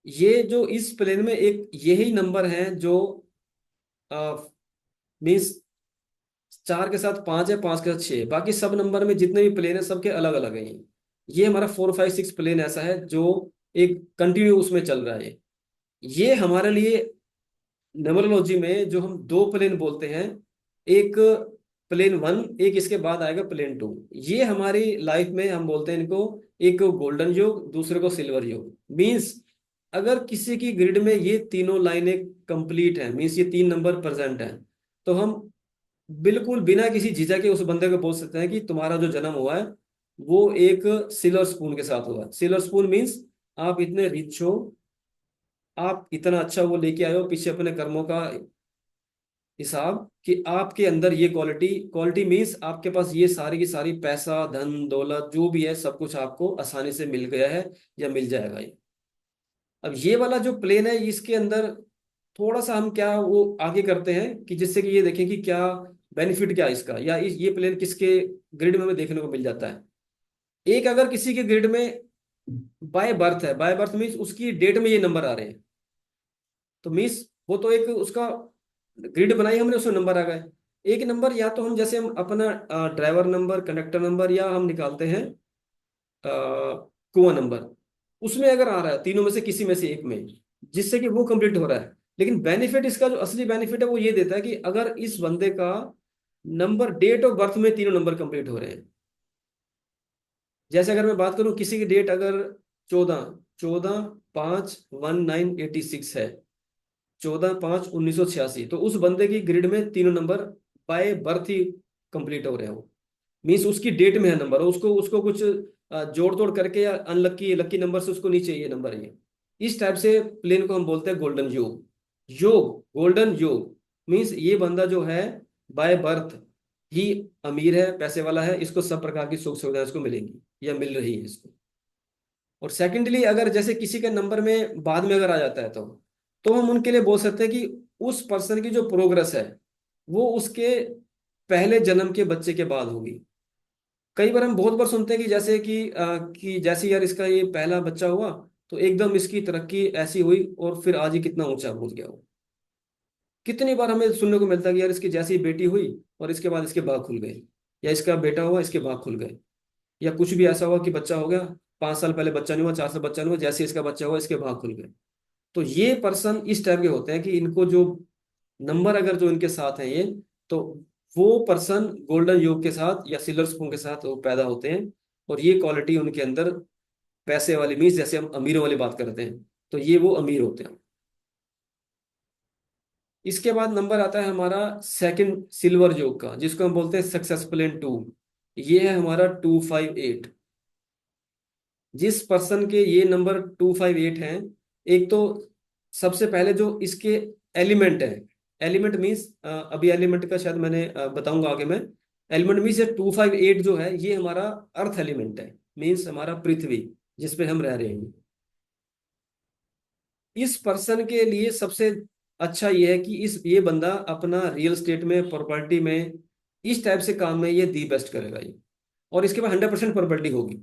ये जो इस प्लेन में एक यही नंबर है जो मीन्स 4 के साथ 5 है, 5 के साथ 6 है, बाकी सब नंबर में जितने भी प्लेन है सबके अलग अलग है ये हमारा 4 5 6 प्लेन ऐसा है जो एक कंटिन्यू उसमें चल रहा है। ये हमारे लिए न्यूमरोलॉजी में जो हम दो प्लेन बोलते हैं, एक प्लेन वन, एक इसके बाद आएगा प्लेन टू। ये हमारी लाइफ में हम बोलते हैं इनको, एक को गोल्डन योग, दूसरे को सिल्वर योग। मींस अगर किसी की ग्रिड में ये तीनों लाइनें कंप्लीट है, मींस ये तीन नंबर प्रेजेंट है, तो हम बिल्कुल बिना किसी झिझक के उस बंदे को बोल सकते हैं कि तुम्हारा जो जन्म हुआ है वो एक सिल्वर स्पून के साथ हुआ है। सिल्वर स्पून मींस आप इतने रिच हो, आप इतना अच्छा वो लेके आए हो पीछे अपने कर्मों का हिसाब, कि आपके अंदर ये क्वालिटी, क्वालिटी मीन्स आपके पास ये सारी की सारी पैसा धन दौलत जो भी है सब कुछ आपको आसानी से मिल गया है या मिल जाएगा ये। अब ये वाला जो प्लेन है इसके अंदर थोड़ा सा हम क्या वो आगे करते हैं कि जिससे कि ये देखें कि क्या बेनिफिट क्या है इसका, या ये प्लेन किसके ग्रिड में हमें देखने को मिल जाता है। एक अगर किसी के ग्रिड में बाय बर्थ है, बाय बर्थ मीन्स उसकी डेट में ये नंबर आ रहे हैं, तो मीन्स वो तो एक उसका ग्रिड बनाई हमने, उसमें नंबर आ गए। एक नंबर या तो हम जैसे हम अपना ड्राइवर नंबर, कंडक्टर नंबर, या हम निकालते हैं कुआं नंबर, उसमें अगर आ रहा है तीनों में से किसी में से एक में, जिससे कि वो कंप्लीट हो रहा है। लेकिन बेनिफिट इसका जो असली बेनिफिट है वो ये देता है कि अगर इस बंदे का नंबर डेट ऑफ बर्थ में तीनों नंबर कंप्लीट हो रहे हैं। जैसे अगर मैं बात करूं किसी की डेट अगर 14 14 5 1986 है, 14 5 1986, तो उस बंदे की ग्रिड में तीनों number by birth he complete हो रहे हो। मीन्स उसकी डेट में है नंबर, उसको उसको कुछ जोड़ तोड़ करके या अनलक्की लक्की नंबर से उसको नहीं चाहिए नंबर ये। इस टाइप से प्लेन को हम बोलते हैं गोल्डन योग। योग, गोल्डन योग मीन्स ये बंदा जो है बाय बर्थ ही अमीर है, पैसे वाला है, इसको सब प्रकार की सुख सुविधाएं इसको मिलेंगी या मिल रही है इसको। और सेकेंडली अगर जैसे किसी के नंबर में बाद में अगर आ जाता है तो हम उनके लिए बोल सकते हैं कि उस पर्सन की जो प्रोग्रेस है वो उसके पहले जन्म के बच्चे के बाद होगी। कई बार हम बहुत बार सुनते हैं कि जैसे कि जैसे यार इसका ये पहला बच्चा हुआ तो एकदम इसकी तरक्की ऐसी हुई और फिर आज ही कितना ऊंचा पहुंच गया वो। कितनी बार हमें सुनने को मिलता है कि यार इसकी जैसी बेटी हुई और इसके बाद इसके बाग खुल गए, या इसका बेटा हुआ इसके बाग खुल गए, या कुछ भी ऐसा हुआ कि बच्चा हो गया, 5 साल पहले बच्चा नहीं हुआ, 4 साल बच्चा नहीं हुआ, जैसे इसका बच्चा हुआ इसके भाग खुल गए। तो ये पर्सन इस टाइप के होते हैं कि इनको जो नंबर अगर जो इनके साथ हैं ये, तो वो पर्सन गोल्डन योग के साथ या सिल्वर स्पून के साथ वो पैदा होते हैं। और ये क्वालिटी उनके अंदर पैसे वाली मीन्स जैसे हम अमीरों वाली बात करते हैं, तो ये वो अमीर होते हैं। इसके बाद नंबर आता है हमारा सेकंड सिल्वर योग का, जिसको हम बोलते हैं सक्सेसफुल इन टू। ये है हमारा 2 5 8। जिस पर्सन के ये नंबर 2 5 8 हैं, एक तो सबसे पहले जो इसके एलिमेंट है, एलिमेंट मीन्स अभी एलिमेंट का शायद मैंने बताऊंगा आगे मैं। एलिमेंट मीन्स 2 5 8 जो है ये हमारा अर्थ एलिमेंट है, मीन्स हमारा पृथ्वी जिसपे हम रह रहे हैं। इस पर्सन के लिए सबसे अच्छा ये है कि इस ये बंदा अपना रियल स्टेट में, प्रॉपर्टी में, इस टाइप से काम में ये दी बेस्ट करेगा ये। और इसके बाद 100% प्रॉपर्टी होगी,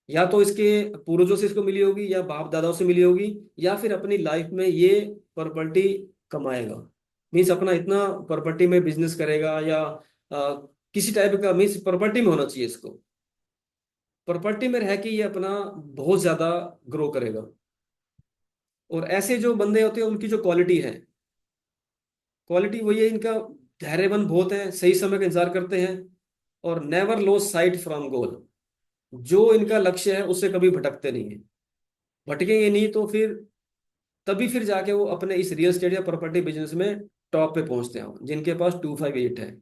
या तो इसके पूर्वजों से इसको मिली होगी, या बाप दादाओं से मिली होगी, या फिर अपनी लाइफ में ये प्रॉपर्टी कमाएगा। मीन्स अपना इतना प्रॉपर्टी में बिजनेस करेगा, या किसी टाइप का, मीन्स प्रॉपर्टी में होना चाहिए इसको। प्रॉपर्टी में रह के ये अपना बहुत ज्यादा ग्रो करेगा। और ऐसे जो बंदे होते हैं उनकी जो क्वालिटी है, क्वालिटी वही है इनका, धैर्यवान बहुत है, सही समय का इंतजार करते हैं, और नेवर लॉस साइट फ्रॉम गोल। जो इनका लक्ष्य है उससे कभी भटकते नहीं है। भटकेंगे नहीं तो फिर तभी फिर जाके वो अपने इस रियल एस्टेट या प्रॉपर्टी बिजनेस में टॉप पे पहुंचते हैं, जिनके पास 258 है।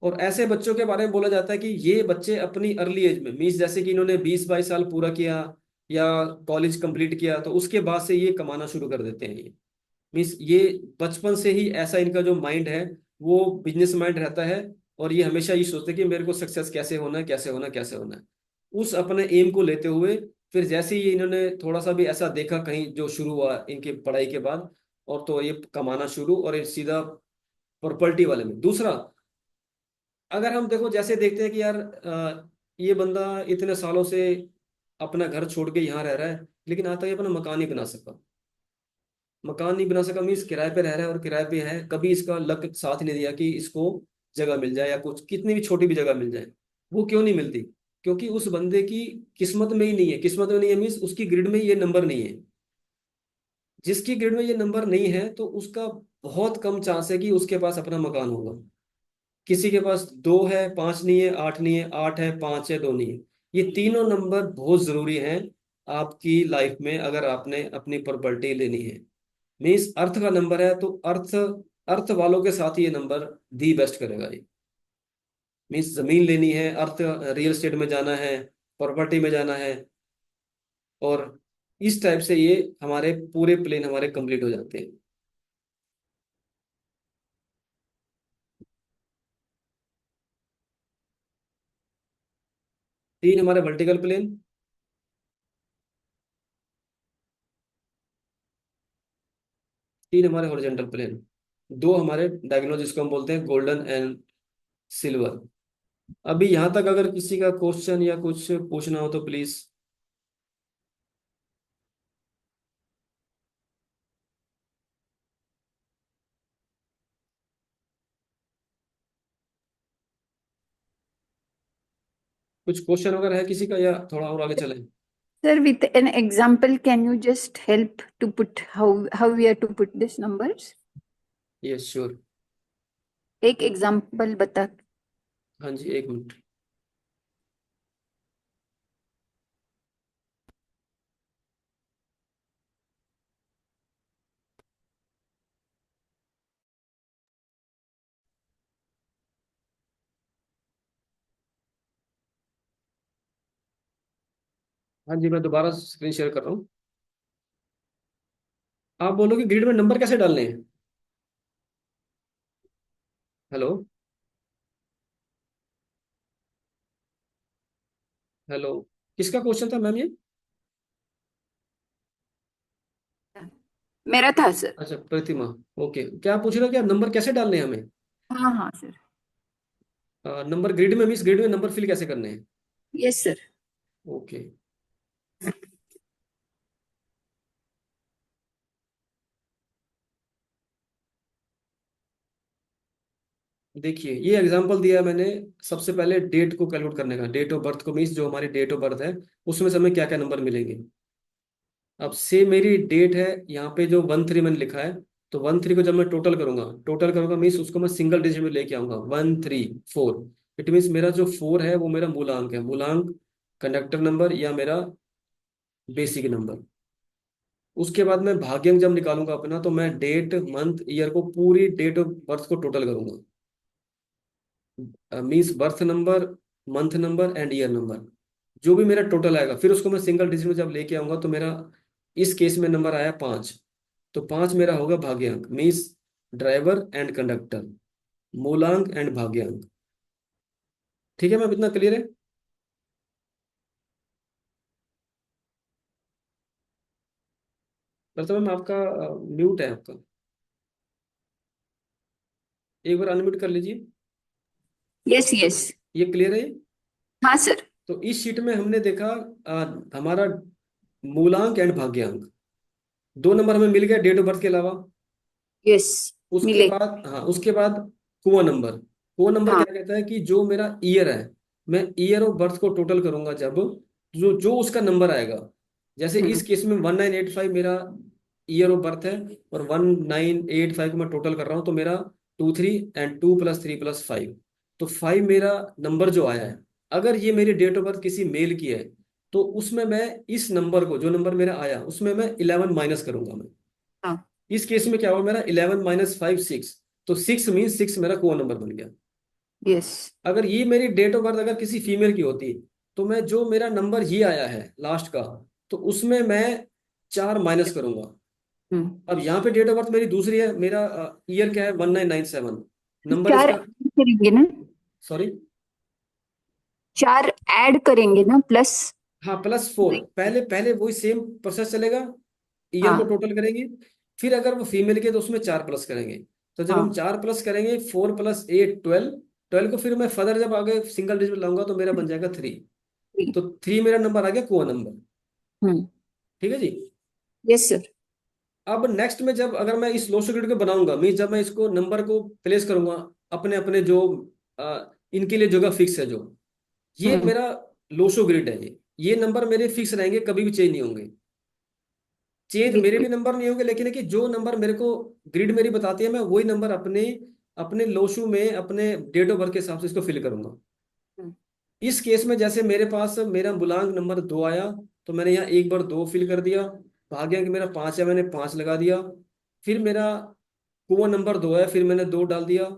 और ऐसे बच्चों के बारे में बोला जाता है कि ये बच्चे अपनी अर्ली एज में, मीन्स जैसे कि इन्होंने 20-22 साल पूरा किया या कॉलेज कंप्लीट किया, तो उसके बाद से ये कमाना शुरू कर देते हैं। ये मीन्स ये बचपन से ही ऐसा इनका जो माइंड है वो बिजनेस माइंड रहता है। और ये हमेशा ये सोचते हैं कि मेरे को सक्सेस कैसे होना है, कैसे होना है, कैसे होना है। उस अपने एम को लेते हुए फिर जैसे ही इन्होंने थोड़ा सा भी ऐसा देखा कहीं जो शुरू हुआ इनकी पढ़ाई के बाद, और तो ये कमाना शुरू, और ये सीधा प्रॉपर्टी वाले में। दूसरा, अगर हम देखो जैसे देखते हैं कि यार ये बंदा इतने सालों से अपना घर छोड़ के यहाँ रह रहा है, लेकिन आज तक ये अपना मकान नहीं बना सका। मकान नहीं बना सका मीन्स किराए पे रह रहा है, और किराए पे है, कभी इसका लक साथ नहीं दिया कि इसको जगह मिल जाए, या कुछ कितनी भी छोटी भी जगह मिल जाए। वो क्यों नहीं मिलती? क्योंकि उस बंदे की किस्मत में ही नहीं है। किस्मत में नहीं है मीन्स उसकी ग्रिड में ये नंबर नहीं है। जिसकी ग्रिड में ये नंबर नहीं है तो उसका बहुत कम चांस है कि उसके पास अपना मकान होगा। किसी के पास दो है, पांच नहीं है, आठ नहीं है, आठ है, पांच है, दो नहीं है। ये तीनों नंबर बहुत जरूरी हैं आपकी लाइफ में, अगर आपने अपनी प्रॉपर्टी लेनी है। मीन्स अर्थ का नंबर है तो अर्थ, अर्थ वालों के साथ ये नंबर दी बेस्ट करेगा ये। मीन्स जमीन लेनी है, अर्थ, रियल एस्टेट में जाना है, प्रॉपर्टी में जाना है, और इस टाइप से ये हमारे पूरे प्लेन हमारे कंप्लीट हो जाते हैं। तीन हमारे वर्टिकल प्लेन, तीन हमारे हॉरिजॉन्टल प्लेन, दो हमारे डायगोनल जिसको हम बोलते हैं गोल्डन एंड सिल्वर। अभी यहां तक अगर किसी का क्वेश्चन या कुछ पूछना हो तो प्लीज। कुछ क्वेश्चन वगैरह है किसी का, या थोड़ा और आगे चलें? Sir, with an example, can you just help to put how we are to put these numbers? Yes sure. एक एग्जाम्पल बता। हाँ जी, एक मिनट। हाँ जी, मैं दोबारा स्क्रीन शेयर कर रहा हूँ। आप बोलो कि ग्रिड में नंबर कैसे डालने हैं। हेलो? हेलो? किसका क्वेश्चन था मैम ये? मेरा था सर। अच्छा, प्रतिमा। ओके, क्या पूछ रहे हो, क्या नंबर कैसे डालने हैं हमें? हाँ हाँ सर। नंबर ग्रिड में मीन्स ग्रिड में नंबर फिल कैसे करने हैं? Yes sir. ओके। देखिए ये एग्जांपल दिया है मैंने। सबसे पहले डेट को कैलकुलेट करने का, डेट ऑफ बर्थ को, मीन्स जो हमारी डेट ऑफ बर्थ है उसमें से हमें क्या क्या नंबर मिलेंगे। अब से मेरी डेट है, यहाँ पे जो 13 मैंने लिखा है, तो 13 को जब मैं टोटल करूंगा मीन्स उसको मैं सिंगल डिजिट में लेके आऊंगा, 134। इट मीन्स मेरा जो 4 है वो मेरा मूलांक है, मूलांक कंडक्टर नंबर या मेरा बेसिक नंबर। उसके बाद मैं भाग्यांक जब निकालूंगा अपना, तो मैं डेट, मंथ, ईयर को, पूरी डेट ऑफ बर्थ को टोटल करूंगा। Means birth number, month number and year number, जो भी मेरा टोटल आएगा, फिर उसको मैं सिंगल डिजिट में जब लेके आऊंगा तो मेरा इस केस में नंबर आया 5। तो 5 मेरा होगा भाग्यांक, मीन्स ड्राइवर एंड कंडक्टर, मूलांक एंड भाग्यांक। ठीक है मैम, इतना क्लियर है? प्रथम मैम आपका म्यूट है आपका, एक बार अनम्यूट कर लीजिए। Yes yes. ये क्लियर है? हाँ सर। तो इस शीट में हमने देखा हमारा मूलांक एंड भाग्यांक, दो नंबर हमें मिल गया डेट ऑफ बर्थ के अलावा। यस। उसके मिले। बाद, हाँ, उसके बाद कुआं नंबर। कुआं नंबर हाँ। क्या कहता है कि जो मेरा ईयर है, मैं ईयर ऑफ बर्थ को टोटल करूंगा जब, जो जो उसका नंबर आएगा। जैसे इस हम्म केस में 1985 मेरा ईयर ऑफ बर्थ है, और 1985 को मैं टोटल कर रहा हूँ, तो मेरा 23 एंड 2 + 3 + 5, तो 5 मेरा नंबर जो आया है। अगर ये मेरी डेट ऑफ बर्थ किसी मेल की है, तो उसमें मैं इस नंबर को, जो नंबर मेरा आया, उसमें मैं 11 माइनस करूंगा मैं। हाँ। इस केस में क्या हुआ, मेरा 11 - 5 6, तो 6 मीन 6 मेरा कोआ नंबर बन गया। यस। अगर ये मेरी डेट ऑफ बर्थ अगर किसी फीमेल की होती, तो मैं जो मेरा नंबर ये आया है लास्ट का, तो उसमें मैं 4 माइनस करूंगा। हम्म। अब यहाँ पे डेट ऑफ बर्थ मेरी दूसरी है, मेरा ईयर क्या है, 1997, नंबर चार इसका। add करेंगे ना? सॉरी। 4 ऐड करेंगे ना, प्लस? हाँ, +4, पहले पहले वही सेम प्रोसेस चलेगा। ईयर को हाँ। टोटल करेंगे, फिर अगर वो फीमेल के तो उसमें 4 प्लस करेंगे। तो जब हम हाँ। 4 प्लस करेंगे, 4 + 8 12, 12 को फिर मैं फर्दर जब आगे सिंगल डिजिट लाऊंगा तो मेरा बन जाएगा 3। तो 3 मेरा नंबर आ गया कोआ नंबर। हम्म। ठीक है जी। Yes sir. अब नेक्स्ट में जब अगर मैं इस लोशो ग्रिड को बनाऊंगा, मीन जब मैं इसको नंबर को प्लेस करूंगा अपने अपने जो इनके लिए जगह फिक्स है जो, ये हम्म। मेरा लोशो ग्रिड है। ये नंबर मेरे फिक्स रहेंगे, कभी भी चेंज नहीं होंगे। चेंज मेरे बिल्कुल। भी नंबर नहीं होंगे, लेकिन है कि जो नंबर मेरे को ग्रिड मेरी बताती है, मैं वही नंबर अपने अपने लोशो में अपने डेट ऑफ बर्थ के हिसाब से इसको फिल करूंगा। हम्म। इस केस में जैसे मेरे पास मेरा मूलांक नंबर 2 आया, तो मैंने यहाँ एक बार 2 फिल कर दिया। भाग्यांक मेरा 5 है, मैंने 5 लगा दिया। फिर मेरा कुआं नंबर 2 है, फिर मैंने 2 डाल दिया।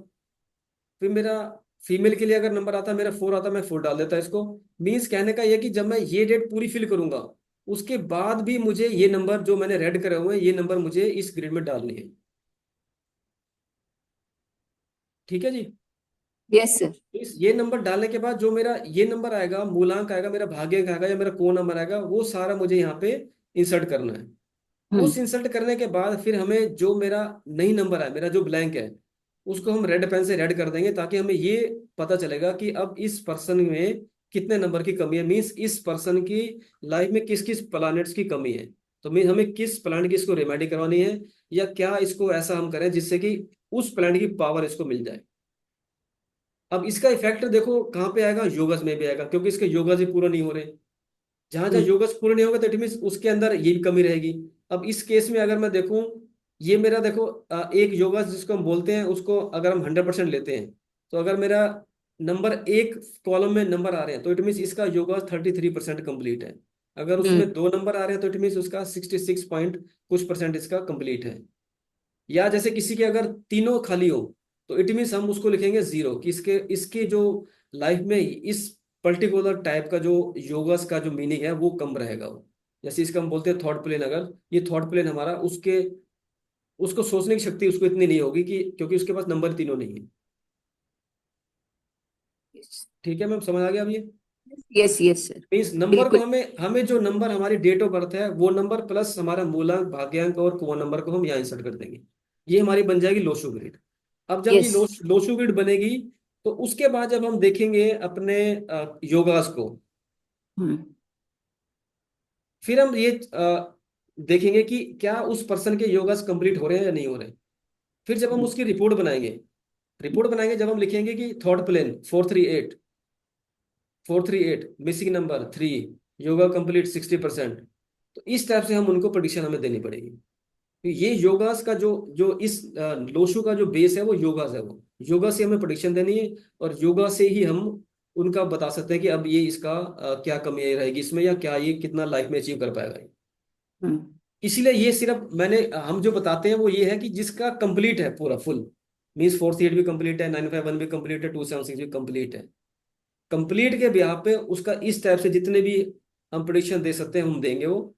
फिर मेरा फीमेल के लिए अगर नंबर आता, मेरा 4 आता, मैं 4 डाल देता इसको। मीन्स कहने का ये कि जब मैं ये डेट पूरी फिल करूंगा, उसके बाद भी मुझे ये नंबर जो मैंने रेड करे हुए हैं, ये नंबर मुझे इस ग्रिड में डालनी है। ठीक है जी। Yes sir. इस ये नंबर डालने के बाद जो मेरा ये नंबर आएगा, मूलांक आएगा, मेरा भाग्यांक आएगा, या मेरा कोण नंबर आएगा, वो सारा मुझे यहाँ पे इंसर्ट करना है। हम्म। उस इंसर्ट करने के बाद फिर हमें जो मेरा नई नंबर है, मेरा जो ब्लैंक है, उसको हम रेड पेन से रेड कर देंगे, ताकि हमें ये पता चलेगा कि अब इस पर्सन में कितने नंबर की कमी है। मीन्स इस पर्सन की लाइफ में किस किस प्लैनेट्स की कमी है। तो मीन हमें किस प्लैनेट की इसको रेमेडी करवानी है, या क्या इसको ऐसा हम करें जिससे कि उस प्लैनेट की पावर इसको मिल जाए। अब इसका इफेक्ट देखो कहाँ पे आएगा, योगस में भी आएगा, क्योंकि इसके योगस ही पूरा नहीं हो रहे। जहां जहां हम्म। योगस पूर्ण नहीं होगा, तो इट मीन उसके अंदर ये भी कमी रहेगी। अब इस केस में अगर मैं देखूं, ये मेरा देखो एक योगस जिसको हम बोलते हैं, उसको अगर हम 100% लेते हैं, तो अगर मेरा नंबर एक कॉलम में नंबर आ रहे हैं, तो इट मीन इसका योगस 33% कंप्लीट है। अगर हम्म। उसमें 2 नंबर आ रहे हैं, तो इट मीन उसका 66 पॉइंट कुछ परसेंट इसका कंप्लीट है। या जैसे किसी के अगर तीनों खाली हो, तो इट मीन्स हम उसको लिखेंगे 0, कि इसके इसके जो लाइफ में इस पर्टिकुलर टाइप का जो योगस का जो मीनिंग है वो कम रहेगा वो। जैसे इसका हम बोलते हैं थॉट प्लेन, अगर ये थॉट प्लेन हमारा उसके उसको सोचने की शक्ति उसको इतनी नहीं होगी, कि क्योंकि उसके पास नंबर तीनों नहीं है। ठीक है मैम, समझ आ गया अब ये। Yes yes sir. Means number को बिल्कुल। हमें हमें जो नंबर हमारी डेट ऑफ बर्थ है, वो नंबर प्लस हमारा मूलांक, भाग्यांक और कोआ नंबर को हम यहाँ इंसर्ट कर देंगे। ये हमारी बन जाएगी लोशो ग्रिड। अब जब ये यस। लोशो ग्रिड बनेगी, तो उसके बाद जब हम देखेंगे अपने योगास को, हम्म। फिर हम ये देखेंगे कि क्या उस पर्सन के योगास कंप्लीट हो रहे हैं या नहीं हो रहे। फिर जब हम हम्म। उसकी रिपोर्ट बनाएंगे, जब हम लिखेंगे कि thought plane 438, 438 missing number 3, yoga complete 60%। तो इस टाइप से हम उनको प्रोडिक्शन हमें देनी पड़ेगी। तो ये योगास का जो जो इस लोशो का जो बेस है, वो योगास है। वो योगा से हमें प्रोडिक्शन देनी है, और योगा से ही हम उनका बता सकते हैं कि अब ये इसका क्या कमी रहेगी इसमें, या क्या ये कितना लाइफ में अचीव कर पाएगा। हम्म। इसीलिए ये सिर्फ मैंने हम जो बताते हैं वो ये है कि जिसका कंप्लीट है पूरा फुल, मीन्स 438 भी कंप्लीट है, 951 भी कंप्लीट है, 276 भी कंप्लीट है। कंप्लीट के ब्याह पे उसका इस टाइप से जितने भी हम प्रोडिक्शन दे सकते हैं हम देंगे वो।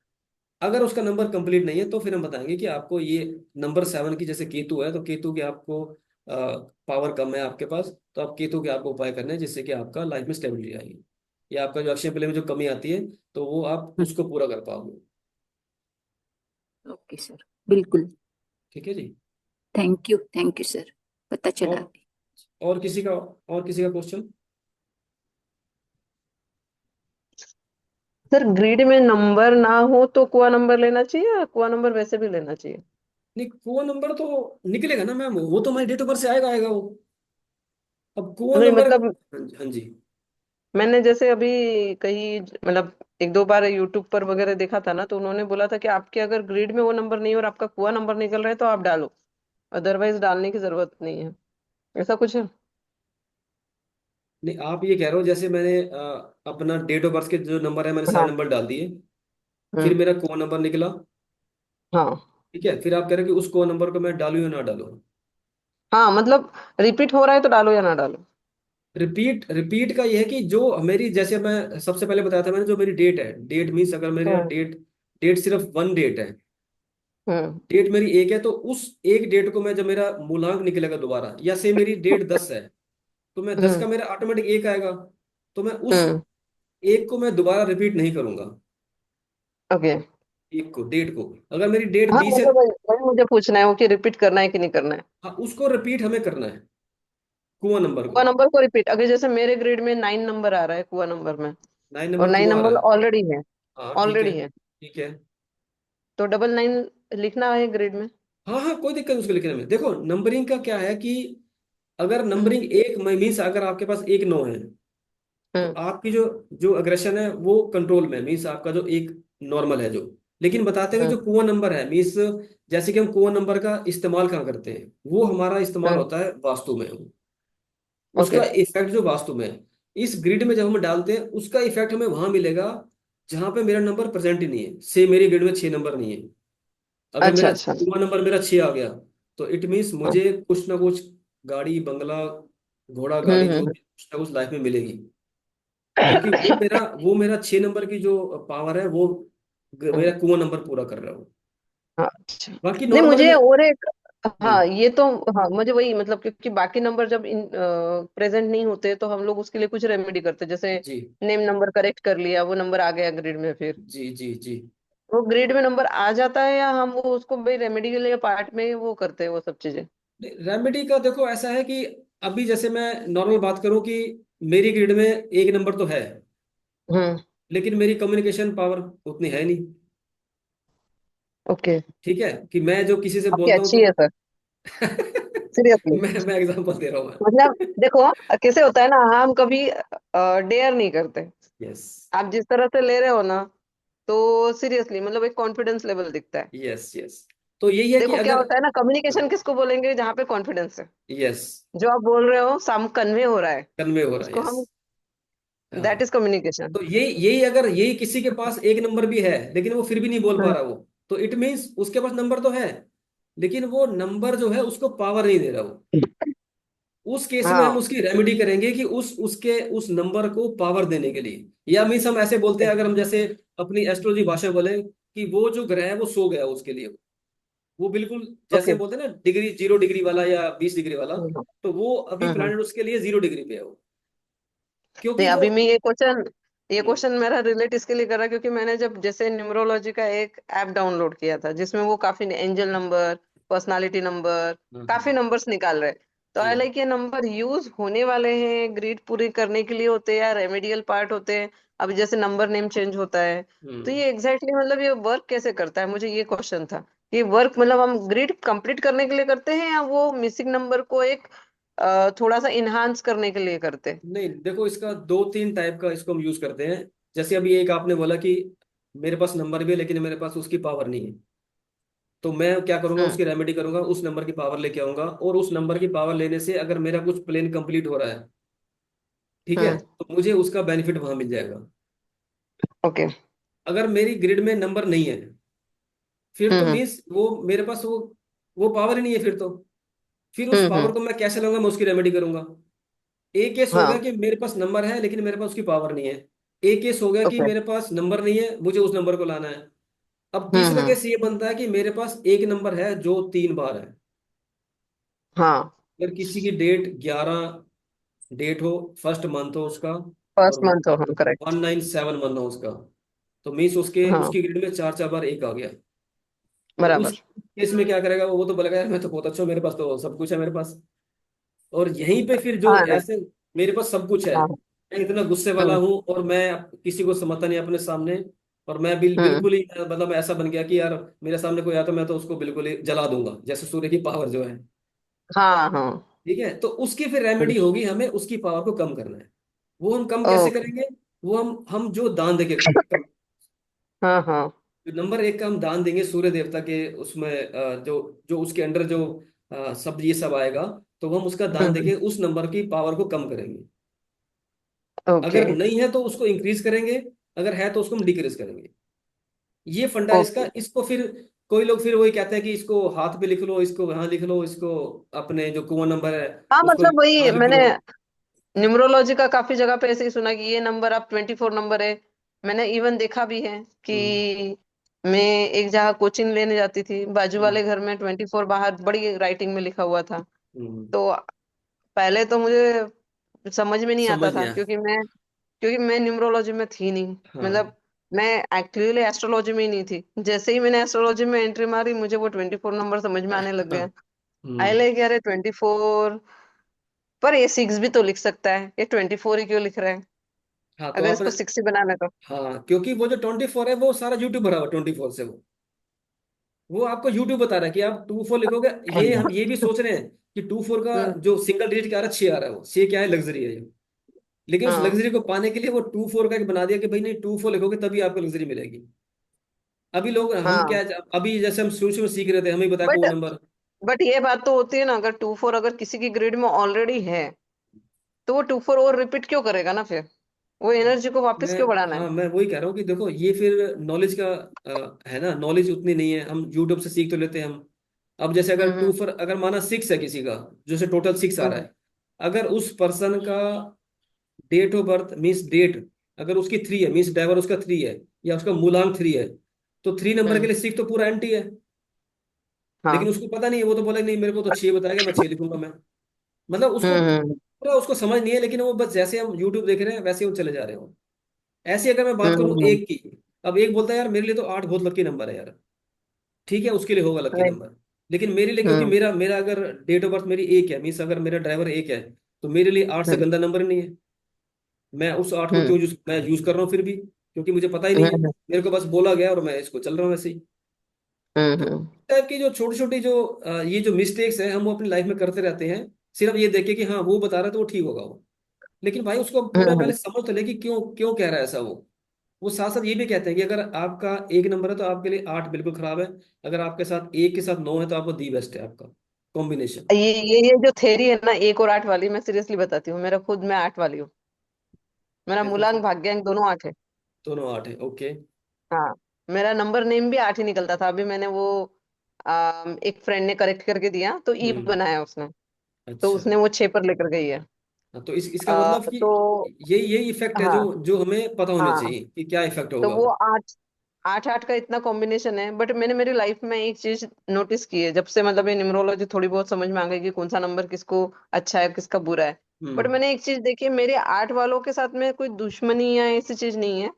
अगर उसका नंबर कंप्लीट नहीं है, तो फिर हम बताएंगे कि आपको ये नंबर 7 की, जैसे केतु है, तो केतु की आपको पावर कम है आपके पास, तो आप केतु के आपको उपाय करने हैं, जिससे कि आपका लाइफ में स्टेबिलिटी आएगी, या आपका जो अक्षय प्ले में जो कमी आती है, तो वो आप उसको पूरा कर पाओगे। Okay sir. बिल्कुल। ठीक है जी। Thank you sir. पता चला और अभी। और किसी का क्वेश्चन। सर ग्रिड में नंबर ना हो तो कुआ नंबर लेना चाहिए या कुआ नंबर वैसे भी लेना चाहिए? नहीं, को नंबर तो निकलेगा ना मैम, वो तो हमारी डेट ऑफ बर्थ से आएगा आएगा वो। अब को नहीं नंबर, मतलब हाँ जी हाँ जी। मैंने जैसे अभी कहीं मतलब एक दो बार यूट्यूब पर वगैरह देखा था ना, तो उन्होंने बोला था कि आपके अगर ग्रिड में वो नंबर नहीं है और आपका कुआ नंबर निकल रहा है तो आप डालो, अदरवाइज डालने की जरूरत नहीं है। ऐसा कुछ है? नहीं, आप ये कह रहे हो जैसे मैंने अपना डेट ऑफ बर्थ के जो नंबर है मैंने सारे हाँ। नंबर डाल दिए, फिर हम्म। मेरा कोड नंबर निकला। हाँ। ठीक है, फिर आप कह रहे हो कि उस कोड नंबर को मैं डालूं या ना डालूं। हाँ मतलब रिपीट हो रहा है तो डालो या ना डालो। रिपीट रिपीट का यह है कि जो मेरी, जैसे मैं सबसे पहले बताया था मैंने, जो मेरी डेट है, डेट मीन्स अगर मेरा हम्म। डेट, डेट सिर्फ वन डेट है, हम्म। डेट मेरी एक है, तो उस एक डेट को मैं, जब मेरा मूलांक निकलेगा दोबारा, या से मेरी डेट 10 है, तो मैं 10 हम्म। का मेरा ऑटोमेटिक एक आएगा, तो मैं उस हम्म। एक को मैं दोबारा रिपीट नहीं करूंगा। ओके। एक को, डेट को, अगर मेरी डेट हाँ 20 है, मतलब वही मुझे पूछना है वो कि रिपीट करना है कि नहीं करना है। हाँ उसको रिपीट हमें करना है, कुआं नंबर कुआ को। नंबर को रिपीट, अगर जैसे मेरे ग्रेड में 9 नंबर आ रहा है कुआ नंबर में, 9 नंबर और नाइन क्यों आ रहा नंबर है? ऑलरेडी है, हाँ ठीक है, ऑलरेडी है, ठीक है। तो डबल 9 लिखना है ग्रेड में। हाँ हाँ, कोई दिक्कत नहीं उसको लिखने में। देखो नंबरिंग का क्या है कि अगर हम्म। नंबरिंग एक मीन्स अगर आपके पास एक 9 है, तो हम्म। आपकी जो जो अग्रेशन है वो कंट्रोल में, मीन्स आपका जो एक नॉर्मल है जो। लेकिन बताते हुए हम्म। जो कुआं नंबर है, मीन्स जैसे कि हम कुआं नंबर का इस्तेमाल कहाँ करते हैं, वो हमारा इस्तेमाल हम्म। होता है वास्तु में। ओके। उसका इफेक्ट जो वास्तु में है, इस ग्रिड में जब हम डालते हैं, उसका इफेक्ट हमें वहां मिलेगा जहां पे मेरा नंबर प्रेजेंट ही नहीं है। से मेरी ग्रिड में 6 नंबर नहीं है, अगर अच्छा मेरा अच्छा। कुआं नंबर मेरा 6 आ गया, तो इट मीन्स हाँ। मुझे कुछ ना कुछ गाड़ी बंगला, घोड़ा गाड़ी, जो हम्म। भी कुछ ना कुछ लाइफ में मिलेगी, क्योंकि वो मेरा 6 नंबर की जो पावर है वो हम्म। मेरा कुआं नंबर पूरा कर रहा है वो। हाँ अच्छा। बाकी नहीं नॉर्मल मुझे में। और एक, हम्म, हाँ ये तो, हाँ मुझे वही मतलब, क्योंकि बाकी नंबर जब इन प्रेजेंट नहीं होते तो हम लोग उसके लिए कुछ रेमेडी करते हैं, जैसे जी नेम नंबर करेक्ट कर लिया, वो नंबर आ गया ग्रिड में, फिर जी जी जी। वो ग्रिड में नंबर आ जाता है, या हम वो उसको भाई रेमेडी के लिए पार्ट में वो करते हैं वो सब चीजें। रेमेडी का देखो ऐसा है कि अभी जैसे मैं नॉर्मल बात करूं कि मेरी ग्रिड में एक नंबर तो है, हम्म। लेकिन मेरी कम्युनिकेशन पावर उतनी है नहीं। ओके। ठीक है, कि मैं जो किसी से आपकी बोलता हूँ अच्छी है तो सर, सीरियसली। मैं एग्जांपल दे रहा हूँ मतलब मैं। देखो कैसे होता है ना, हम कभी डेयर नहीं करते, यस आप जिस तरह से ले रहे हो ना, तो सीरियसली मतलब एक कॉन्फिडेंस लेवल दिखता है। Yes yes. तो यही है कि देखो क्या अगर, होता है ना, कम्युनिकेशन किसको बोलेंगे, जहाँ पे कॉन्फिडेंस है, यस, जो आप बोल रहे हो साम कन्वे हो रहा है, कन्वे हो रहा है, उसको यस। हम, दैट हाँ, इज कम्युनिकेशन। तो यही अगर यही किसी के पास एक नंबर भी है, लेकिन वो फिर भी नहीं बोल पा हम्म। रहा, वो तो इट मीन्स उसके पास नंबर तो है, लेकिन वो नंबर जो है उसको पावर नहीं दे रहा वो। उस केस में हम हाँ। उसकी रेमेडी करेंगे कि उसके उस नंबर को पावर देने के लिए, या मीन्स हम ऐसे बोलते ओके। हैं, अगर हम जैसे अपनी एस्ट्रोलॉजी भाषा में बोले कि वो जो ग्रह है वो सो गया उसके लिए, वो बिल्कुल जैसे ओके। हम बोलते हैं ना डिग्री 0 डिग्री वाला या 20 डिग्री वाला, हम्म। तो वो अभी हम्म। प्लैनेट उसके लिए 0 डिग्री पे है वो, क्योंकि नहीं वो। अभी मैं ये हम्म क्वेश्चन मेरा रिलेट इसके लिए कर रहा है, क्योंकि मैंने जब जैसे न्यूमरोलॉजी का एक ऐप डाउनलोड किया था, जिसमें वो काफी एंजल नंबर, पर्सनालिटी नंबर, काफी हम्म। नंबर्स निकाल रहे हैं। तो जी। आई लाइक ये नंबर यूज होने वाले हैं ग्रिड पूरी करने के लिए होते हैं, या रेमेडियल पार्ट होते हैं, अभी जैसे नंबर नेम चेंज होता है, तो हम्म। ये एग्जैक्टली मतलब ये वर्क कैसे करता है, मुझे ये क्वेश्चन था। ये वर्क मतलब हम ग्रिड कंप्लीट करने के लिए करते हैं, या वो मिसिंग नंबर को एक थोड़ा सा इनहांस करने के लिए करते हैं। नहीं देखो, इसका दो तीन टाइप का इसको हम यूज करते हैं। जैसे अभी एक आपने बोला कि मेरे पास नंबर भी है लेकिन मेरे पास उसकी पावर नहीं है, तो मैं क्या करूंगा, हम्म। उसकी रेमेडी करूंगा, उस नंबर की पावर लेके आऊंगा, और उस नंबर की पावर लेने से अगर मेरा कुछ प्लेन कंप्लीट हो रहा है, ठीक है, हम्म। तो मुझे उसका बेनिफिट वहां मिल जाएगा। ओके। अगर मेरी ग्रिड में नंबर नहीं है, फिर तो हम्म। मीन्स वो मेरे पास वो पावर ही नहीं है, फिर उस हम्म। पावर को मैं कैसे लाऊंगा, मैं उसकी रेमेडी करूंगा। एक केस हो गया हाँ। कि मेरे पास नंबर है लेकिन मेरे पास उसकी पावर नहीं है। एक केस हो गया कि ओके। मेरे पास नंबर नहीं है, मुझे उस नंबर को लाना है। अब तीसरा हम्म। केस ये बनता है कि मेरे पास एक नंबर है जो 3 बार है। हाँ। अगर किसी की डेट 11 डेट हो, फर्स्ट मंथ हो उसका, और फर्स्ट मंथ हो, हाँ करेक्ट। 197 मंथ हो उसका, तो मीन्स उसके हाँ उसकी ग्रिड में चार चार बार एक आ गया। तो उस बराबर। केस में क्या करेगा वो तो बोलेगा यार मैं तो बहुत अच्छा हूँ, मेरे पास तो सब कुछ है मेरे पास। और यहीं पे फिर जो हाँ नहीं। ऐसे मेरे पास सब कुछ है, हाँ। मैं इतना गुस्से वाला हम्म। हूँ और मैं किसी को समझता नहीं अपने सामने, और मैं हम्म। बिल्कुल ही मतलब ऐसा बन गया कि यार मेरे सामने कोई आया तो मैं तो उसको बिल्कुल ही जला दूंगा, जैसे सूर्य की पावर जो है। हाँ। हाँ। ठीक है, तो उसकी फिर रेमेडी होगी, हमें उसकी पावर को कम करना है। वो हम कम कैसे ओके। करेंगे? वो हम जो दान देंगे हाँ हाँ। नंबर एक का हम दान देंगे सूर्य देवता के उसमें, जो जो उसके अंडर जो सब ये सब आएगा, तो हम उसका दान हम्म। देके उस नंबर की पावर को कम करेंगे। ओके। अगर नहीं है तो उसको इंक्रीज करेंगे, अगर है तो उसको हम डिक्रीज करेंगे। ये फंडा है इसका। ओके। इसको फिर कोई लोग फिर वही कहते हैं कि इसको हाथ पे लिख लो, इसको यहाँ लिख लो, इसको अपने जो कुआं नंबर है हाँ उसको मतलब वही यहाँ लिख मैंने लो। न्यूमरोलॉजी का काफी जगह पे ऐसे ही सुना कि ये नंबर आप 24 नंबर है। मैंने इवन देखा भी है हम्म। कि मैं एक जगह कोचिंग लेने जाती थी, बाजू हम्म। वाले घर में 24 बाहर बड़ी राइटिंग में लिखा हुआ था। हम्म। तो पहले तो मुझे समझ में नहीं आता समझ था, गया। क्योंकि मैं न्यूमरोलॉजी में थी नहीं। हाँ। मतलब मैं एक्चुअली एस्ट्रोलॉजी में ही नहीं थी। जैसे ही मैंने एस्ट्रोलॉजी में एंट्री मारी, मुझे वो 24 नंबर समझ में आने लग गया। आई हम्म। लाइक अरे 24, पर ये 6 भी तो लिख सकता है, ये 24 ही क्यों लिख रहा है? हाँ तो अगर आपने, इसको 6 ही बनाना है तो। हाँ क्योंकि वो जो 24 है वो सारा यूट्यूब भरा हुआ 24 से। वो आपको यूट्यूब बता रहा है कि आप 24 लिखोगे। ये हम ये भी सोच रहे हैं कि 24 का हम्म। जो सिंगल डिजिट का आ रहा है 6 आ रहा है, वो 6 क्या है, लग्जरी है ये। लेकिन उस हाँ। लग्जरी को पाने के लिए वो 24 का एक बना दिया कि भाई नहीं 24 लिखोगे तभी आपको लग्जरी मिलेगी। अभी लोग हम हाँ क्या, अभी जैसे हम शुरू शुरू सीख रहे थे, हमें बताया बट को नंबर। बट ये बात तो होती है ना, अगर 24 अगर किसी की ग्रिड में ऑलरेडी है, तो वो 24 और रिपीट क्यों करेगा ना फिर? वो एनर्जी को वापस मैं, क्यों बढ़ाना है? हाँ मैं वही कह रहा हूँ कि देखो ये फिर नॉलेज का है ना, नॉलेज उतनी नहीं है, हम यूट्यूब से सीख तो लेते हैं हम। अब जैसे अगर हम्म। टू फॉर अगर माना 6 है किसी का, जैसे टोटल 6 आ रहा हम्म। है, अगर उस पर्सन का date of birth means date, अगर उसकी 3 है मीन्स ड्राइवर उसका 3 है, या उसका मूलांक 3 है, तो 3 नंबर के हम्म। लिए 6 तो पूरा एंटी है। लेकिन हाँ। उसको पता नहीं है, वो तो बोले नहीं मेरे को तो 6 बताया गया, मैं 6 लिखूंगा मैं। मतलब उसको हम्म। पूरा उसको समझ नहीं है, लेकिन वो बस जैसे हम यूट्यूब देख रहे हैं वैसे ही वो चले जा रहे हो। ऐसे अगर मैं बात करूं हम्म। एक की, अब एक बोलता है यार मेरे लिए तो 8 बहुत लकी नंबर है यार, ठीक है उसके लिए होगा लकी राइट। नंबर। लेकिन मेरे लिए, क्योंकि हम्म। मेरा मेरा अगर डेट ऑफ बर्थ मेरी 1 है मीन्स अगर मेरा ड्राइवर 1 है, तो मेरे लिए 8 से हम्म। गंदा नंबर नहीं है। मैं उस 8 को हम्म। क्यों मैं यूज कर रहा हूँ फिर भी, क्योंकि मुझे पता ही नहीं है, हम्म। मेरे को बस बोला गया और मैं इसको चल रहा हूँ वैसे ही। तो हम्म। इस टाइप की जो छोटी छोटी जो ये जो मिस्टेक्स हैं हम वो अपनी लाइफ में करते रहते हैं, सिर्फ ये देख के कि हाँ वो बता रहा है तो वो ठीक होगा वो। लेकिन भाई उसको पूरा हम्म। पहले समझ तो ले कि क्यों क्यों कह रहा है ऐसा वो साथ साथ ये भी कहते हैं कि अगर आपका 1 नंबर है तो आपके लिए 8 बिल्कुल खराब है, अगर आपके साथ 1 के साथ 9 है तो आपको दी बेस्ट है आपका कॉम्बिनेशन। ये जो थेरी है ना, 1 और 8 वाली, मैं सीरियसली बताती हूँ, मेरा खुद मैं 8 वाली हूँ। मेरा कैसे मूलांक से? भाग्यांक दोनों 8 है। दोनों 8 है, ओके। हाँ। मेरा नंबर नेम भी 8 ही निकलता था। अभी मैंने वो एक फ्रेंड ने करेक्ट करके दिया तो ई हम्म। बनाया उसने। तो अच्छा। उसने वो 6 पर लेकर गई है। हाँ, तो इसका मतलब कि तो यही इफेक्ट है जो हाँ। जो हमें पता होने हाँ चाहिए कि क्या इफेक्ट तो होगा वो वो। 8 8 8 का इतना कॉम्बिनेशन है। बट मैंने मेरी लाइफ में एक चीज नोटिस की है, जब से मतलब ये न्यूमरोलॉजी थोड़ी बहुत समझ में आ गई कि कौन सा नंबर किसको अच्छा है किसका बुरा है। बट हम्म। मैंने एक चीज देखी है, मेरे 8 वालों के साथ में कोई दुश्मनी या ऐसी चीज नहीं है।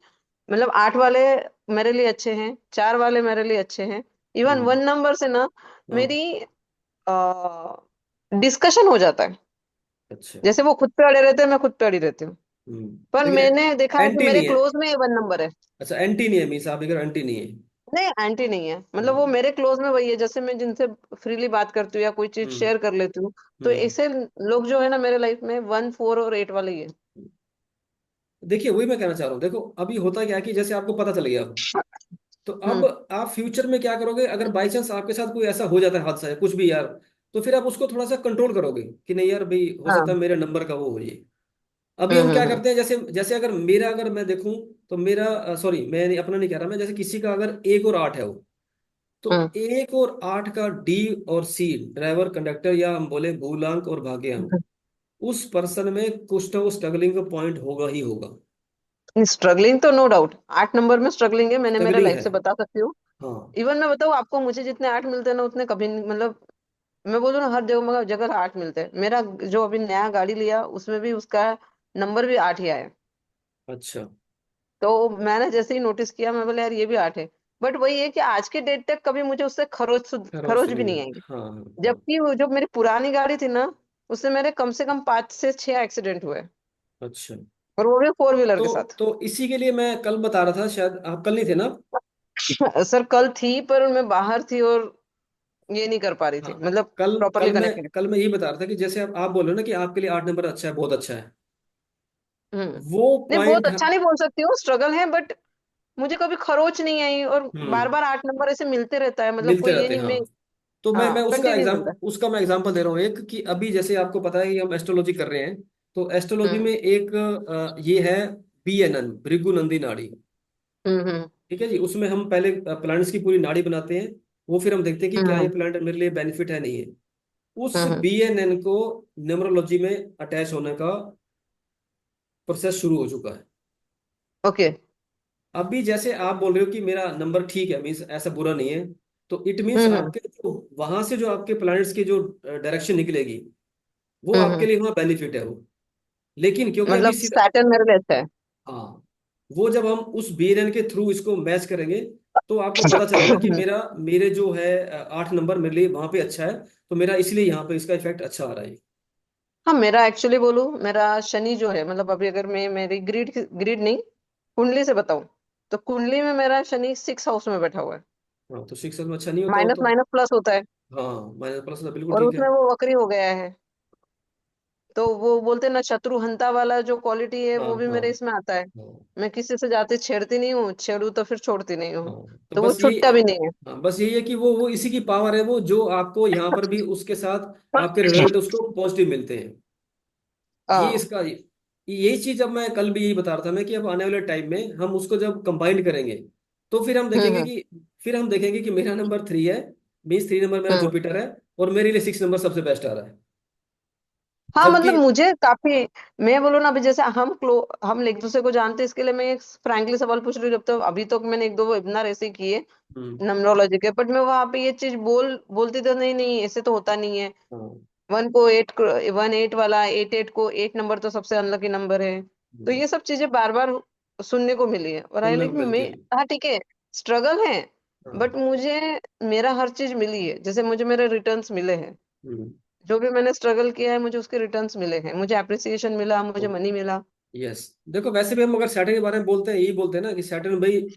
मतलब 8 वाले मेरे लिए अच्छे हैं, 4 वाले मेरे लिए अच्छे हैं। इवन हम्म। 1 नंबर से ना हाँ। मेरी डिस्कशन हो जाता है। अच्छा। जैसे वो खुद पे अड़े रहते हैं, मैं खुद पे अड़ी रहती हूँ। पर लेकिन मैंने देखा है कि एंटी मेरे नहीं है। क्लोज में ये 1 नंबर है। अच्छा एंटी नहीं है मीन्स आप अगर एंटी नहीं है। नहीं एंटी नहीं है, मतलब वो हम्म। मेरे क्लोज में वही है। जैसे मैं जिनसे फ्रीली बात करती हूँ या कोई चीज हम्म। शेयर कर लेती हूँ, तो हम्म। ऐसे लोग जो है ना मेरे लाइफ में 1 4 और 8 वाले ही है। देखिए वही मैं कहना चाह रहा हूँ, देखो अभी होता क्या है कि जैसे आपको पता चल गया अब, तो अब हम्म। आप फ्यूचर में क्या करोगे, अगर बाई चांस आपके साथ कोई ऐसा हो जाता है हादसा है कुछ भी यार, तो फिर आप उसको थोड़ा सा कंट्रोल करोगे कि नहीं यार भाई हो सकता है हाँ। मेरे नंबर का वो हो ये। अभी हम्म। हम क्या हम्म। करते हैं, जैसे जैसे अगर मेरा अगर मैं देखूं, तो मेरा सॉरी मैं अपना नहीं कह रहा, मैं जैसे किसी का अगर 1 और 8 है वो, तो हम्म। 1 और 8 का डी और सी, ड्राइवर कंडक्टर या हम बोले भूलांक और भाग्यांक, उस पर्सन में कुछ ना कुछ स्ट्रगलिंग का पॉइंट होगा ही होगा। स्ट्रगलिंग तो नो डाउट 8 नंबर में स्ट्रगलिंग है, मैंने मेरे स्ट्रगलिंग लाइफ है। से बता सकती हूँ। हाँ। इवन मैं बताऊँ आपको, मुझे जितने 8 मिलते हैं ना उतने कभी नहीं, मतलब मैं बोलूँ ना, हर जगह मगर जगह 8 मिलते हैं। मेरा जो अभी नया गाड़ी लिया उसमें भी उसका नंबर भी 8 ही आया। अच्छा। तो मैंने जैसे ही नोटिस किया, मैं बोला यार ये भी 8 है। बट वही है कि आज के डेट तक कभी मुझे उससे खरोच खरोच से भी नहीं नहीं है, आई। हाँ हाँ हाँ। जबकि वो जो मेरी पुरानी गाड़ी थी ना, उससे मेरे कम से कम 5 से 6 एक्सीडेंट हुए, अच्छा। और वो भी 4 व्हीलर के तो साथ। तो इसी के लिए मैं कल बता रहा था, शायद आप कल नहीं थे ना। सर कल थी पर मैं बाहर थी और ये नहीं कर पा रही थी, हाँ। मतलब कल प्रॉपरली कनेक्ट नहीं। कल मैं यही बता रहा था कि जैसे आप बोल रहे हो ना कि आपके लिए 8 नंबर अच्छा है, बहुत अच्छा है, हम्म। वो नहीं बहुत पॉइंट। अच्छा नहीं बोल सकती हूँ, स्ट्रगल है, बट मुझे कभी खरोच नहीं आई। और बार हम्म। बार 8 नंबर ऐसे मिलते रहता है, मतलब मिलते कोई ये रहते हैं नहीं मैं। हाँ। तो मैं हाँ उसका कंटिन्यू मिलता है। उसका मैं एग्जांपल दे रहा हूँ एक, कि अभी जैसे आपको पता है कि हम एस्ट्रोलॉजी कर रहे हैं, तो एस्ट्रोलॉजी हम्म में एक ये है BNN, भृगु नंदी नाड़ी। हम्म। ठीक है जी, उसमें हम पहले प्लांट्स की पूरी नाड़ी बनाते हैं, वो फिर हम देखते हैं कि क्या ये हम्म प्लांट मेरे लिए बेनिफिट है नहीं है। उस हम्म। BNN को न्यूमरोलॉजी में अटैच होने का प्रोसेस शुरू हो चुका है। ओके। अभी जैसे आप बोल रहे हो कि मेरा नंबर ठीक है, मीन्स ऐसा बुरा नहीं है, तो इट मीन्स हम्म आपके जो वहां से जो आपके प्लैनेट्स की जो डायरेक्शन निकलेगी, वो आपके हम्म। लिए वहाँ बेनिफिट है वो। लेकिन क्योंकि अभी मतलब सीधा, सैटर्न मेरे लिए अच्छा है। हाँ, वो जब हम उस BNN के थ्रू इसको मैच करेंगे, तो आपको पता चलेगा कि मेरा मेरे जो है 8 नंबर मेरे लिए वहां पे अच्छा है, तो मेरा इसलिए यहाँ पे इसका इफेक्ट अच्छा आ रहा है। हाँ, मेरा एक्चुअली बोलूँ, मेरा शनि जो है, मतलब अभी अगर मैं मेरी ग्रिड ग्रिड नहीं, कुंडली से बताऊं, तो कुंडली में मेरा शनि 6 हाउस में बैठा हुआ है। हाँ, तो 6 में अच्छा नहीं होता हो माइनस तो। माइनस प्लस होता है। हाँ, माइनस प्लस तो बिल्कुल और ठीक है। उसमें वो वक्री हो गया है। तो वो बोलते हैं ना, शत्रुहंता वाला जो क्वालिटी है, हाँ वो भी हाँ मेरे इसमें आता है। हाँ मैं किसी से जाते छेड़ती नहीं हूँ, छेड़ू तो फिर छोड़ती नहीं हूँ। हाँ, तो तो वो बस यही, छूटता भी नहीं है। हाँ बस यही है कि वो इसी की पावर है, वो जो आपको यहाँ पर भी उसके साथ आपके रिजल्ट उसको पॉजिटिव मिलते हैं। ये हाँ। इसका यही चीज अब मैं कल भी यही बता रहा था मैं, कि अब आने वाले टाइम में हम उसको जब कंबाइन करेंगे, तो फिर हम देखेंगे हम्म। कि मेरा नंबर 3 है, मीन्स 3 नंबर मेरा हम्म। जुपिटर है, और मेरे लिए 6 नंबर सबसे बेस्ट आ रहा है। हाँ, मतलब जबकि मुझे काफी, मैं बोलूँ ना, अभी जैसे हम एक दूसरे को जानते हैं, इसके लिए मैं फ्रैंकली सवाल पूछ रही हूँ। जब तक अभी तक मैंने एक दो वेबिनार ऐसे किए हम्म, नमरोलॉजी के, बट मैं वहां पे ये चीज बोलती तो नहीं, नहीं ऐसे तो होता नहीं है। हाँ, 1 वाला 8 को 8 नंबर तो सबसे अनलकी नंबर है। तो हम्म, ये सब चीजें बार बार सुनने को मिली है, और आई सुनने को लाइक मिलती मैं, है। हाँ ठीक है, स्ट्रगल है, हाँ, बट मुझे मेरा हर चीज मिली है। जैसे मुझे मेरे रिटर्न्स मिले हैं, हम्म, जो भी मैंने स्ट्रगल किया है, मुझे उसके रिटर्न्स मिले हैं, मुझे अप्रिसिएशन मिला, मुझे मनी मिला। यस। देखो वैसे भी हम अगर सैटर्न के बारे में बोलते हैं, यही बोलते हैं ना कि सैटर्न भाई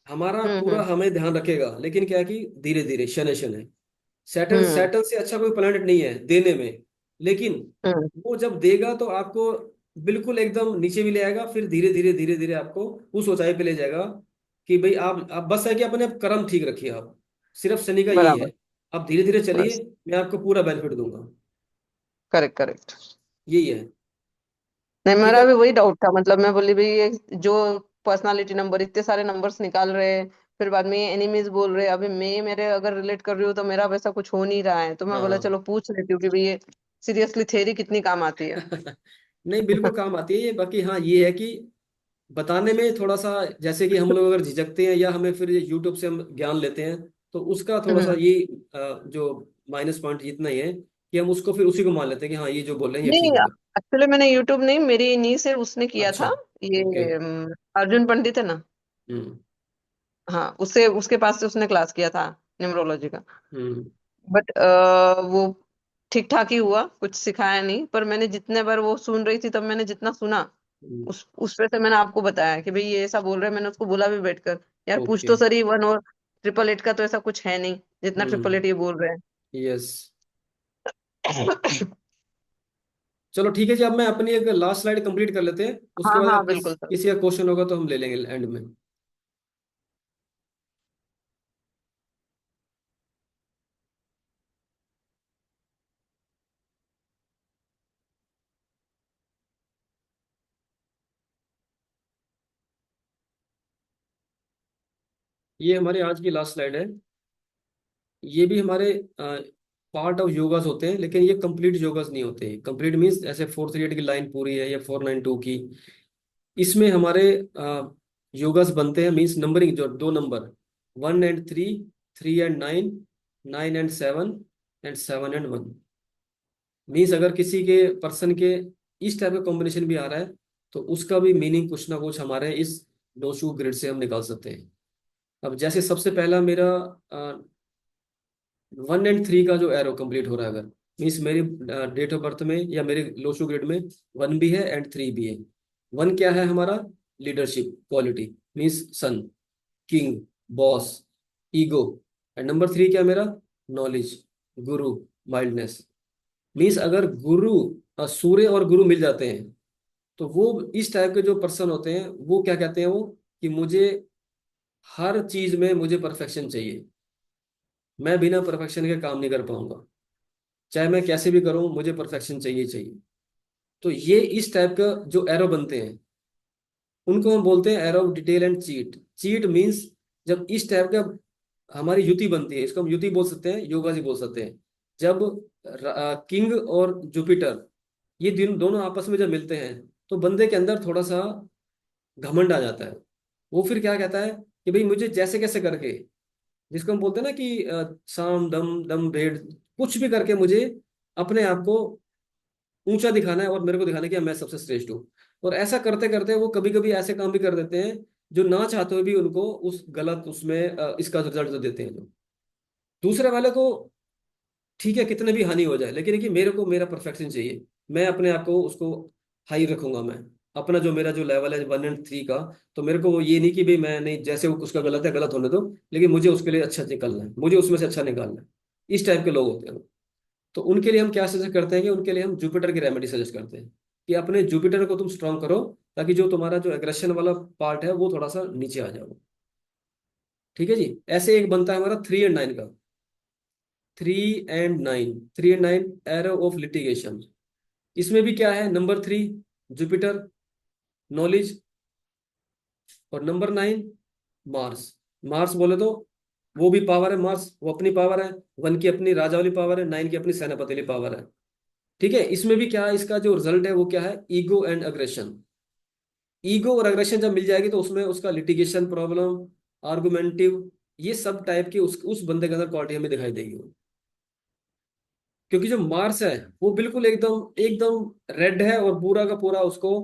हमारा पूरा हम्म। हमें ध्यान रखेगा, लेकिन क्या है कि धीरे धीरे, शनै शनै। सैटर्न हम्म सैटर्न से अच्छा कोई प्लैनेट नहीं है देने में, लेकिन हम्म। वो जब देगा तो आपको बिल्कुल एकदम नीचे भी ले आएगा, फिर धीरे धीरे आपको उस ऊंचाई पे ले जाएगा। कि भाई आप बस है कि अपने आप कर्म ठीक रखिए आप, सिर्फ शनि का यही बराबर। है। आप धीरे धीरे चलिए, बस। मैं आपको पूरा बेनिफिट दूंगा। Correct correct. यही है। नहीं, ठीक मेरा है। भी वही डाउट था, मतलब मैं बोली भाई, ये जो पर्सनालिटी नंबर इतने सारे नंबर्स निकाल रहे हैं, फिर बाद में ये एनिमीज बोल रहे हैं, अभी मैं मेरे अगर रिलेट कर रही हूँ तो मेरा वैसा कुछ हो नहीं रहा है, तो मैं बोला हाँ। चलो पूछ लेती हूँ कि भाई ये सीरियसली थ्योरी कितनी काम आती है। नहीं, बिल्कुल काम आती है ये। बाकी हाँ ये है कि बताने में थोड़ा सा, जैसे कि हम लोग अगर झिझकते हैं या हमें फिर यूट्यूब से हम ज्ञान लेते हैं, तो उसका थोड़ा सा हम्म। ये जो माइनस पॉइंट इतना ही है कि हम उसको फिर उसी को मान लेते हैं कि हाँ ये जो बोल रहे हैं ये नहीं, ठीक है। एक्चुअली मैंने यूट्यूब नहीं, मेरी नी से उसने किया अच्छा। था। ओके। ये अर्जुन पंडित है ना। हम्म हाँ, उससे उसके पास से उसने क्लास किया था न्यूमरोलॉजी का। हम्म बट वो ठीक ठाक ही हुआ, कुछ सिखाया नहीं, पर मैंने जितने बार वो सुन रही थी, तब मैंने जितना सुना, हम्म, उस पे से मैंने आपको बताया कि भाई ये ऐसा बोल रहे हैं। मैंने उसको बोला भी बैठकर, यार पूछ ओके। तो सही, 1 और 888 का तो ऐसा कुछ है नहीं जितना ट्रिपल हम्म। एट ये बोल रहे यस। हैं। चलो ठीक है जी, अब मैं अपनी एक लास्ट स्लाइड कंप्लीट कर लेते हैं, उसके हाँ बाद हाँ, अगर बिल्कुल सर। किसी का क्वेश्चन होगा तो हम ले लेंगे एंड में। ये हमारी आज की लास्ट स्लाइड है। ये भी हमारे पार्ट ऑफ योगास होते हैं, लेकिन ये कंप्लीट योगास नहीं होते। कंप्लीट मीन्स ऐसे 438 की लाइन पूरी है या 492 की, इसमें हमारे योगास बनते हैं। मीन्स नंबरिंग, जो 2 number 1 and 3, 3 and 9, 9 and 7, and 7 and 1। Means अगर किसी के पर्सन के इस टाइप का कॉम्बिनेशन भी आ रहा है, तो उसका भी मीनिंग कुछ ना कुछ हमारे इस दोषु ग्रिड से हम निकाल सकते हैं। अब जैसे सबसे पहला मेरा 1 एंड 3 का जो एरो कंप्लीट हो रहा है, अगर मीन्स मेरी डेट ऑफ बर्थ में या मेरे लोशो ग्रिड में 1 भी है एंड 3 भी है। 1 क्या है हमारा? Leadership quality, means sun, king, boss, ego. And number 3 क्या है मेरा? नॉलेज, गुरु, माइल्डनेस। मीन्स अगर गुरु, सूर्य और गुरु मिल जाते हैं, तो वो इस टाइप के जो पर्सन होते हैं, वो क्या कहते हैं वो, कि मुझे हर चीज में मुझे परफेक्शन चाहिए, मैं बिना परफेक्शन के काम नहीं कर पाऊंगा, चाहे मैं कैसे भी करूं, मुझे परफेक्शन चाहिए चाहिए। तो ये इस टाइप का जो एरो बनते हैं उनको हम बोलते हैं arrow of detail and cheat. Cheat means जब इस टाइप का हमारी युति बनती है, इसको हम युति बोल सकते हैं, योगा जी बोल सकते हैं। जब किंग और जुपिटर ये दिन दोनों आपस में जब मिलते हैं तो बंदे के अंदर थोड़ा सा घमंड आ जाता है। वो फिर क्या कहता है कि भाई मुझे जैसे कैसे करके, जिसको हम बोलते हैं ना कि साम दम दम भेड़, कुछ भी करके मुझे अपने आप को ऊंचा दिखाना है और मेरे को दिखाना है कि मैं सबसे श्रेष्ठ हूँ। और ऐसा करते करते वो कभी कभी ऐसे काम भी कर देते हैं जो ना चाहते हुए भी उनको उस गलत उसमें इसका रिजल्ट देते हैं। जो दूसरे वाले को ठीक है कितने भी हानि हो जाए, लेकिन है कि मेरे को मेरा परफेक्शन चाहिए, मैं अपने आप को उसको हाई रखूंगा। मैं अपना जो मेरा जो लेवल है 1 और 3 का, तो मेरे को वो ये नहीं कि भाई मैं नहीं, जैसे वो उसका गलत है गलत होने दो, लेकिन मुझे उसके लिए अच्छा निकलना है, मुझे उसमें से अच्छा निकालना है। इस टाइप के लोग होते हैं। तो उनके लिए हम क्या सजेस्ट करते हैं कि उनके लिए हम जुपिटर की रेमेडी सजेस्ट करते हैं कि अपने जुपिटर को तुम स्ट्रांग करो, ताकि जो तुम्हारा जो एग्रेशन वाला पार्ट है वो थोड़ा सा नीचे आ जाओ। ठीक है जी। ऐसे एक बनता है हमारा 3 और 9 का। 3 और 9, 3 और 9 एरो ऑफ लिटिगेशन। इसमें भी क्या है, नंबर 3 जुपिटर नॉलेज, और नंबर 9 मार्स। मार्स बोले तो वो भी पावर है, मार्स वो अपनी पावर है, 1 की अपनी राजा वाली पावर है, 9 की अपनी सेनापति वाली पावर है। ठीक है। इसमें भी क्या है, इसका जो रिजल्ट है वो क्या है, ईगो एंड अग्रेशन। ईगो और अग्रेशन जब मिल जाएगी तो उसमें उसका लिटिगेशन प्रॉब्लम, आर्गुमेंटिव, ये सब टाइप की उस बंदे के अंदर क्वालिटी हमें दिखाई देगी। क्योंकि जो मार्स है वो बिल्कुल एकदम एकदम रेड है, और पूरा का पूरा उसको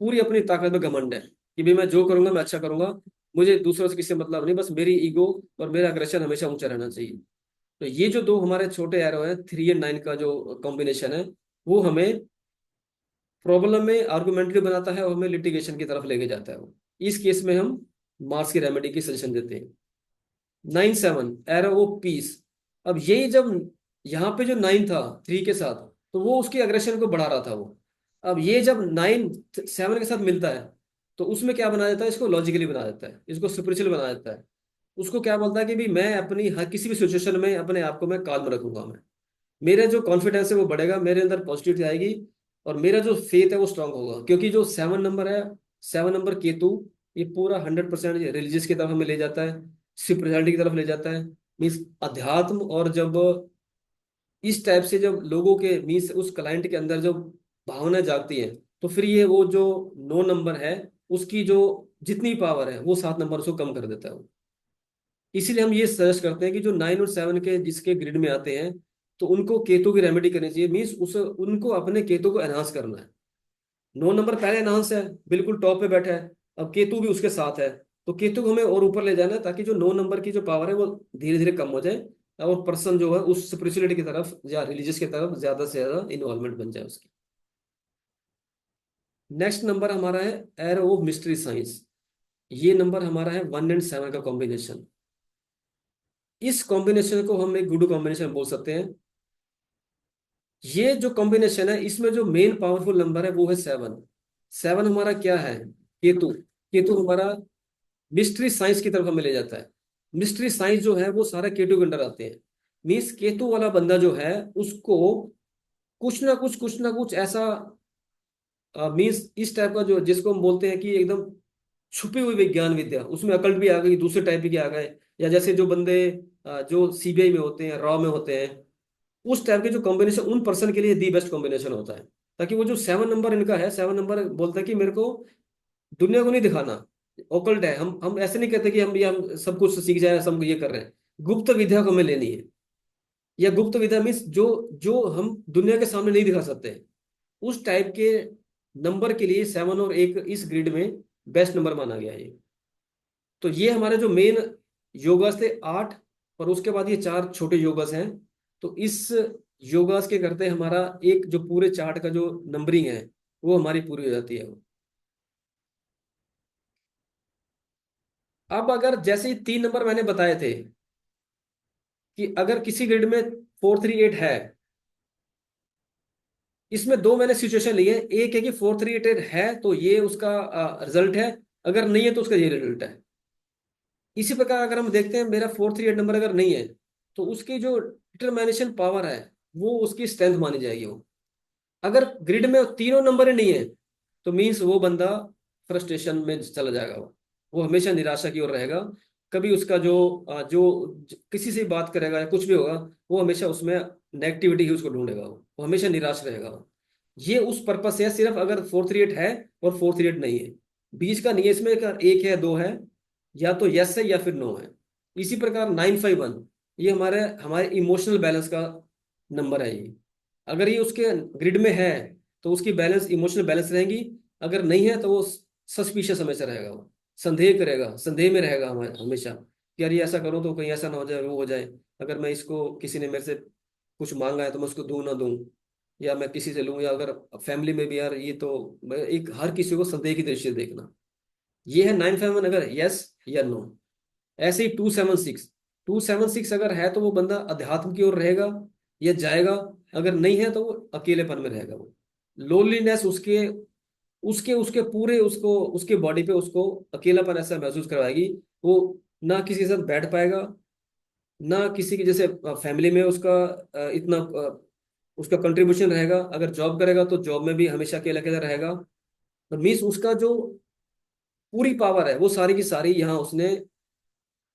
पूरी अपनी ताकत में घमंड है कि भाई मैं जो करूंगा मैं अच्छा करूंगा, मुझे दूसरों से किसी से मतलब नहीं, बस मेरी ईगो और मेरा अग्रेशन हमेशा ऊंचा रहना चाहिए। तो ये जो दो हमारे छोटे एरो हैं, 3 और 9 का जो कॉम्बिनेशन है, वो हमें प्रॉब्लम में आर्गुमेंटरी बनाता है और हमें लिटिगेशन की तरफ लेके जाता है। वो इस केस में हम मार्स की रेमेडी की सजेशन देते हैं। 9 7 एरो ऑफ पीस। अब यही जब यहाँ पे जो 9 था 3 के साथ, तो वो उसकी अग्रेशन को बढ़ा रहा था वो। अब ये जब 9 7 के साथ मिलता है तो उसमें क्या बना देता है, इसको लॉजिकली बना देता है, इसको स्पिरिचुअल बना देता है। उसको क्या बोलता है कि भी मैं अपनी हर किसी भी सिचुएशन में अपने आप को मैं काल्म रखूंगा। मैं मेरा जो कॉन्फिडेंस है वो बढ़ेगा, मेरे अंदर पॉजिटिविटी आएगी, और मेरा जो फेथ है वो स्ट्रांग होगा। क्योंकि जो 7 नंबर है, 7 नंबर केतु, ये पूरा 100% रिलीजियस की तरफ हमें ले जाता है, स्पिरिचुअलिटी की तरफ ले जाता है। मीन्स अध्यात्म। और जब इस टाइप से जब लोगों के मीन्स उस क्लाइंट के अंदर जो भावना जागती है, तो फिर ये वो जो 9 नंबर है उसकी जो जितनी पावर है वो 7 नंबर उसको कम कर देता है वो। इसीलिए हम ये सजेस्ट करते हैं कि जो 9 और 7 के जिसके ग्रिड में आते हैं, तो उनको केतु की रेमेडी करनी चाहिए। मीन्स उस उनको अपने केतु को एनहांस करना है। 9 नंबर पहले एनहांस है, बिल्कुल टॉप पे बैठा है, अब केतु भी उसके साथ है, तो केतु को हमें और ऊपर ले जाना है, ताकि जो 9 नंबर की जो पावर है वो धीरे धीरे कम हो जाए, और पर्सन जो है उस स्पिरिचुअलिटी की तरफ या रिलीजियस की तरफ ज्यादा से ज्यादा इन्वॉल्वमेंट बन जाए उसकी। नेक्स्ट नंबर हमारा है एरो ऑफ मिस्ट्री साइंस। ये नंबर हमारा है 1 और 7 का कॉम्बिनेशन। इस कॉम्बिनेशन को हम एक गुड कॉम्बिनेशन बोल सकते हैं। ये जो कॉम्बिनेशन है इसमें जो मेन पावरफुल नंबर है वो है 7। 7 हमारा क्या है, केतु। केतु हमारा मिस्ट्री साइंस की तरफ हमें ले जाता है। मिस्ट्री साइंस जो है वो सारा केतु के अंडर आते हैं। मीन्स केतु वाला बंदा जो है उसको कुछ ना कुछ ऐसा मीन्स इस टाइप का जो जिसको हम बोलते हैं कि एकदम छुपी हुई विज्ञान विद्या, उसमें अकल्ट भी आ गई, दूसरे टाइप के आ गए, या जैसे जो बंदे जो सीबीआई में होते हैं, रॉ में होते हैं, उस टाइप के जो कॉम्बिनेशन उन पर्सन के लिए दी बेस्ट कॉम्बिनेशन होता है। ताकि वो जो 7 नंबर इनका है, 7 नंबर बोलता है कि मेरे को दुनिया को नहीं दिखाना, ओकल्ट है। हम ऐसे नहीं कहते कि हम ये हम सब कुछ सीख जाए, सब ये कर रहे हैं। गुप्त विद्या को हमें लेनी है, या गुप्त विद्या मीन्स जो जो हम दुनिया के सामने नहीं दिखा सकते, उस टाइप के नंबर के लिए 7 और 1 इस ग्रिड में बेस्ट नंबर माना गया है ये। तो ये हमारे जो मेन योगास थे 8, और उसके बाद ये 4 छोटे योगास हैं। तो इस योगास के करते हमारा एक जो पूरे चार्ट का जो नंबरिंग है वो हमारी पूरी हो जाती है। अब अगर जैसे ही 3 नंबर मैंने बताए थे कि अगर किसी ग्रिड में 4 3 8 है, इसमें दो मैंने सिचुएशन ली है। एक है कि 4 3 8 है तो ये उसका रिजल्ट है, अगर नहीं है तो उसका ये रिजल्ट है। इसी प्रकार अगर हम देखते हैं मेरा 4 3 8 नंबर अगर नहीं है, तो उसकी जो डिटरमिनेशन पावर है वो उसकी स्ट्रेंथ मानी जाएगी वो। अगर ग्रिड में तीनों नंबर ही नहीं है तो मीन्स वो बंदा फ्रस्ट्रेशन में चला जाएगा, वो हमेशा निराशा की ओर रहेगा। कभी उसका किसी से बात करेगा या कुछ भी होगा, वो हमेशा उसमें नेगेटिविटी ही उसको ढूंढेगा, वो हमेशा निराश रहेगा। ये उस पर्पज से है, सिर्फ अगर 438 है और 438 नहीं है, बीच का नहीं है इसमें, एक है दो है, या तो यस है या फिर नो है। इसी प्रकार 951, ये हमारे हमारे इमोशनल बैलेंस का नंबर है ये। अगर ये उसके ग्रिड में है तो उसकी बैलेंस, इमोशनल बैलेंस रहेंगी। अगर नहीं है तो वो सस्पिशियस हमेशा रहेगा, वो संदेह करेगा, संदेह में रहेगा हमेशा कि यार ये ऐसा करूं तो कहीं ऐसा ना हो जाए, वो हो जाए। अगर मैं इसको, किसी ने मेरे से कुछ मांगा है तो मैं उसको दूं ना दूं, या मैं किसी से लूं, या अगर फैमिली में भी यार ये तो एक हर किसी को संदेह की दृष्टि से देखना। ये है 951, अगर यस या नो। ऐसे ही 276, 276 अगर है तो वो बंदा अध्यात्म की ओर रहेगा या जाएगा, अगर नहीं है तो वो अकेलेपन में रहेगा। वो लोनलीनेस उसके उसके उसके पूरे उसको, उसके बॉडी पे उसको अकेलापन ऐसा महसूस करवाएगी। वो ना किसी के साथ बैठ पाएगा, ना किसी की, जैसे फैमिली में उसका इतना उसका कंट्रीब्यूशन रहेगा। अगर जॉब करेगा तो जॉब में भी हमेशा अकेला अकेला रहेगा। मीन्स उसका जो पूरी पावर है वो सारी की सारी यहाँ उसने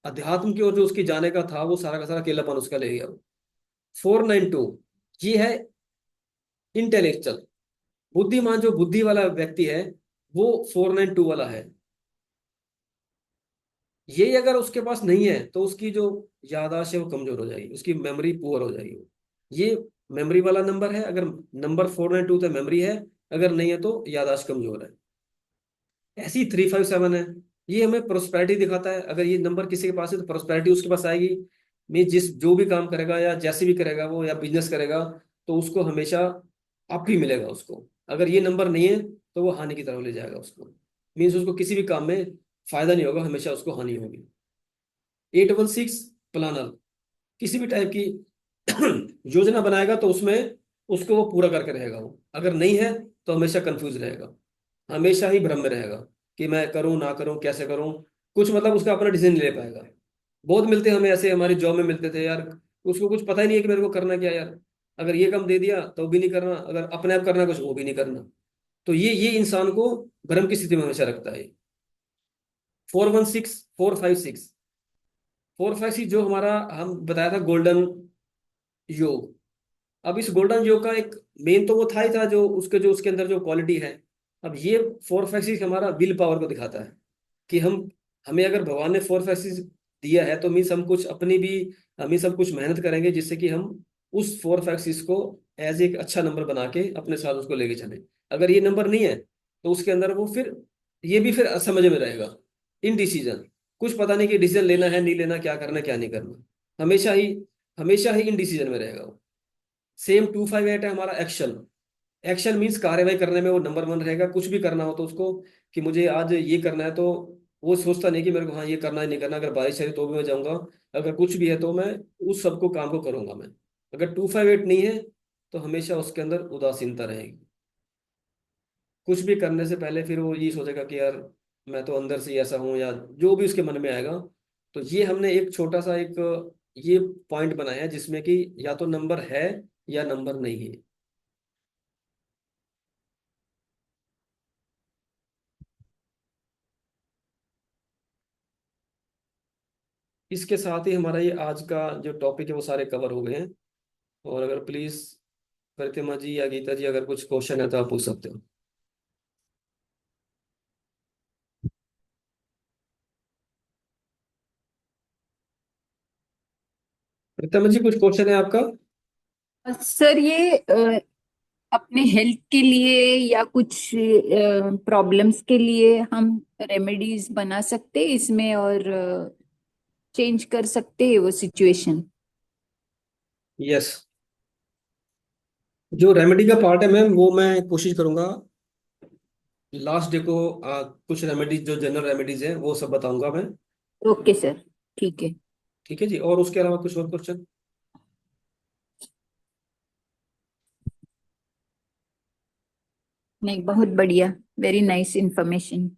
अध्यात्म की ओर जो उसकी जाने का था, वो सारा का सारा अकेलापन उसका ले गया। 492, ये है इंटेलेक्चुअल, बुद्धिमान, जो बुद्धि वाला व्यक्ति है, वो 492 वाला है। ये अगर उसके पास नहीं है तो उसकी जो याददाश्त है वो कमजोर हो जाएगी, उसकी मेमोरी पुअर हो जाएगी। ये मेमोरी वाला नंबर है, अगर नंबर 492 तो मेमोरी है, अगर नहीं है तो याददाश्त कमजोर है। ऐसी 357 है, ये हमें प्रोस्पेरिटी दिखाता है। अगर ये नंबर किसी के पास है तो प्रोस्पेरिटी उसके पास आएगी। मैं जिस जो भी काम करेगा या जैसे भी करेगा वो, या बिजनेस करेगा, तो उसको हमेशा अप ही मिलेगा उसको। अगर ये नंबर नहीं है तो वो हानि की तरफ ले जाएगा उसको। मीन्स उसको किसी भी काम में फायदा नहीं होगा, हमेशा उसको हानि होगी। 816, प्लानर, किसी भी टाइप की योजना बनाएगा तो उसमें उसको वो पूरा करके रहेगा। वो अगर नहीं है तो हमेशा कंफ्यूज रहेगा, हमेशा ही भ्रम में रहेगा कि मैं करूं ना करूं, कैसे करूं। कुछ मतलब उसका अपना डिसीजन नहीं ले पाएगा। बहुत मिलते हैं हमें ऐसे, हमारी जॉब में मिलते थे यार, उसको कुछ पता ही नहीं है कि मेरे को करना क्या है यार। अगर ये काम दे दिया तो भी नहीं करना, अगर अपने आप करना कुछ, वो भी नहीं करना। तो ये इंसान को भ्रम की स्थिति में हमेशा रखता है। 416, 456, 456 जो हमारा हम बताया था गोल्डन योग। अब इस गोल्डन योग का एक मेन तो वो था ही था, जो उसके अंदर जो क्वालिटी है। अब ये 456 हमारा विल पावर को दिखाता है कि हमें अगर भगवान ने 456 दिया है तो मीन्स हम कुछ अपनी भी, हम ही सब कुछ मेहनत करेंगे जिससे कि हम उस 456 को एज एक अच्छा नंबर बना के अपने साथ उसको लेके चले। अगर ये नंबर नहीं है तो उसके अंदर वो फिर, ये भी फिर असमझ में रहेगा, इनडिसीजन, कुछ पता नहीं कि डिसीजन लेना है नहीं लेना, क्या करना क्या नहीं करना, हमेशा ही इनडिसीजन में रहेगा वो। सेम 258 है हमारा एक्शन। एक्शन मीन्स कार्यवाही करने में वो नंबर वन रहेगा। कुछ भी करना हो तो उसको, कि मुझे आज ये करना है, तो वो सोचता नहीं कि मेरे को हाँ ये करना है नहीं करना, अगर बारिश है तो भी मैं जाऊंगा, अगर कुछ भी है तो मैं उस सबको काम को करूंगा मैं। अगर 258 नहीं है तो हमेशा उसके अंदर उदासीनता रहेगी। कुछ भी करने से पहले फिर वो ये सोचेगा कि यार मैं तो अंदर से ही ऐसा हूँ, या जो भी उसके मन में आएगा। तो ये हमने एक छोटा सा एक ये पॉइंट बनाया है जिसमें कि या तो नंबर है या नंबर नहीं है। इसके साथ ही हमारा ये आज का जो टॉपिक है वो सारे कवर हो गए हैं। और अगर प्लीज प्रतिमा जी या गीता जी अगर कुछ क्वेश्चन है तो आप पूछ सकते हो। प्रतिमा जी कुछ क्वेश्चन है आपका? सर ये अपने हेल्थ के लिए या कुछ प्रॉब्लम्स के लिए हम रेमेडीज बना सकते हैं इसमें और चेंज कर सकते हैं वो सिचुएशन। यस, जो रेमेडी का पार्ट है मैम वो मैं कोशिश करूंगा लास्ट डे को कुछ रेमेडीज, जो जनरल रेमेडीज है वो सब बताऊंगा मैं। ओके सर, ठीक है। ठीक है जी, और उसके अलावा कुछ और क्वेश्चन? नहीं, बहुत बढ़िया, वेरी नाइस इंफॉर्मेशन।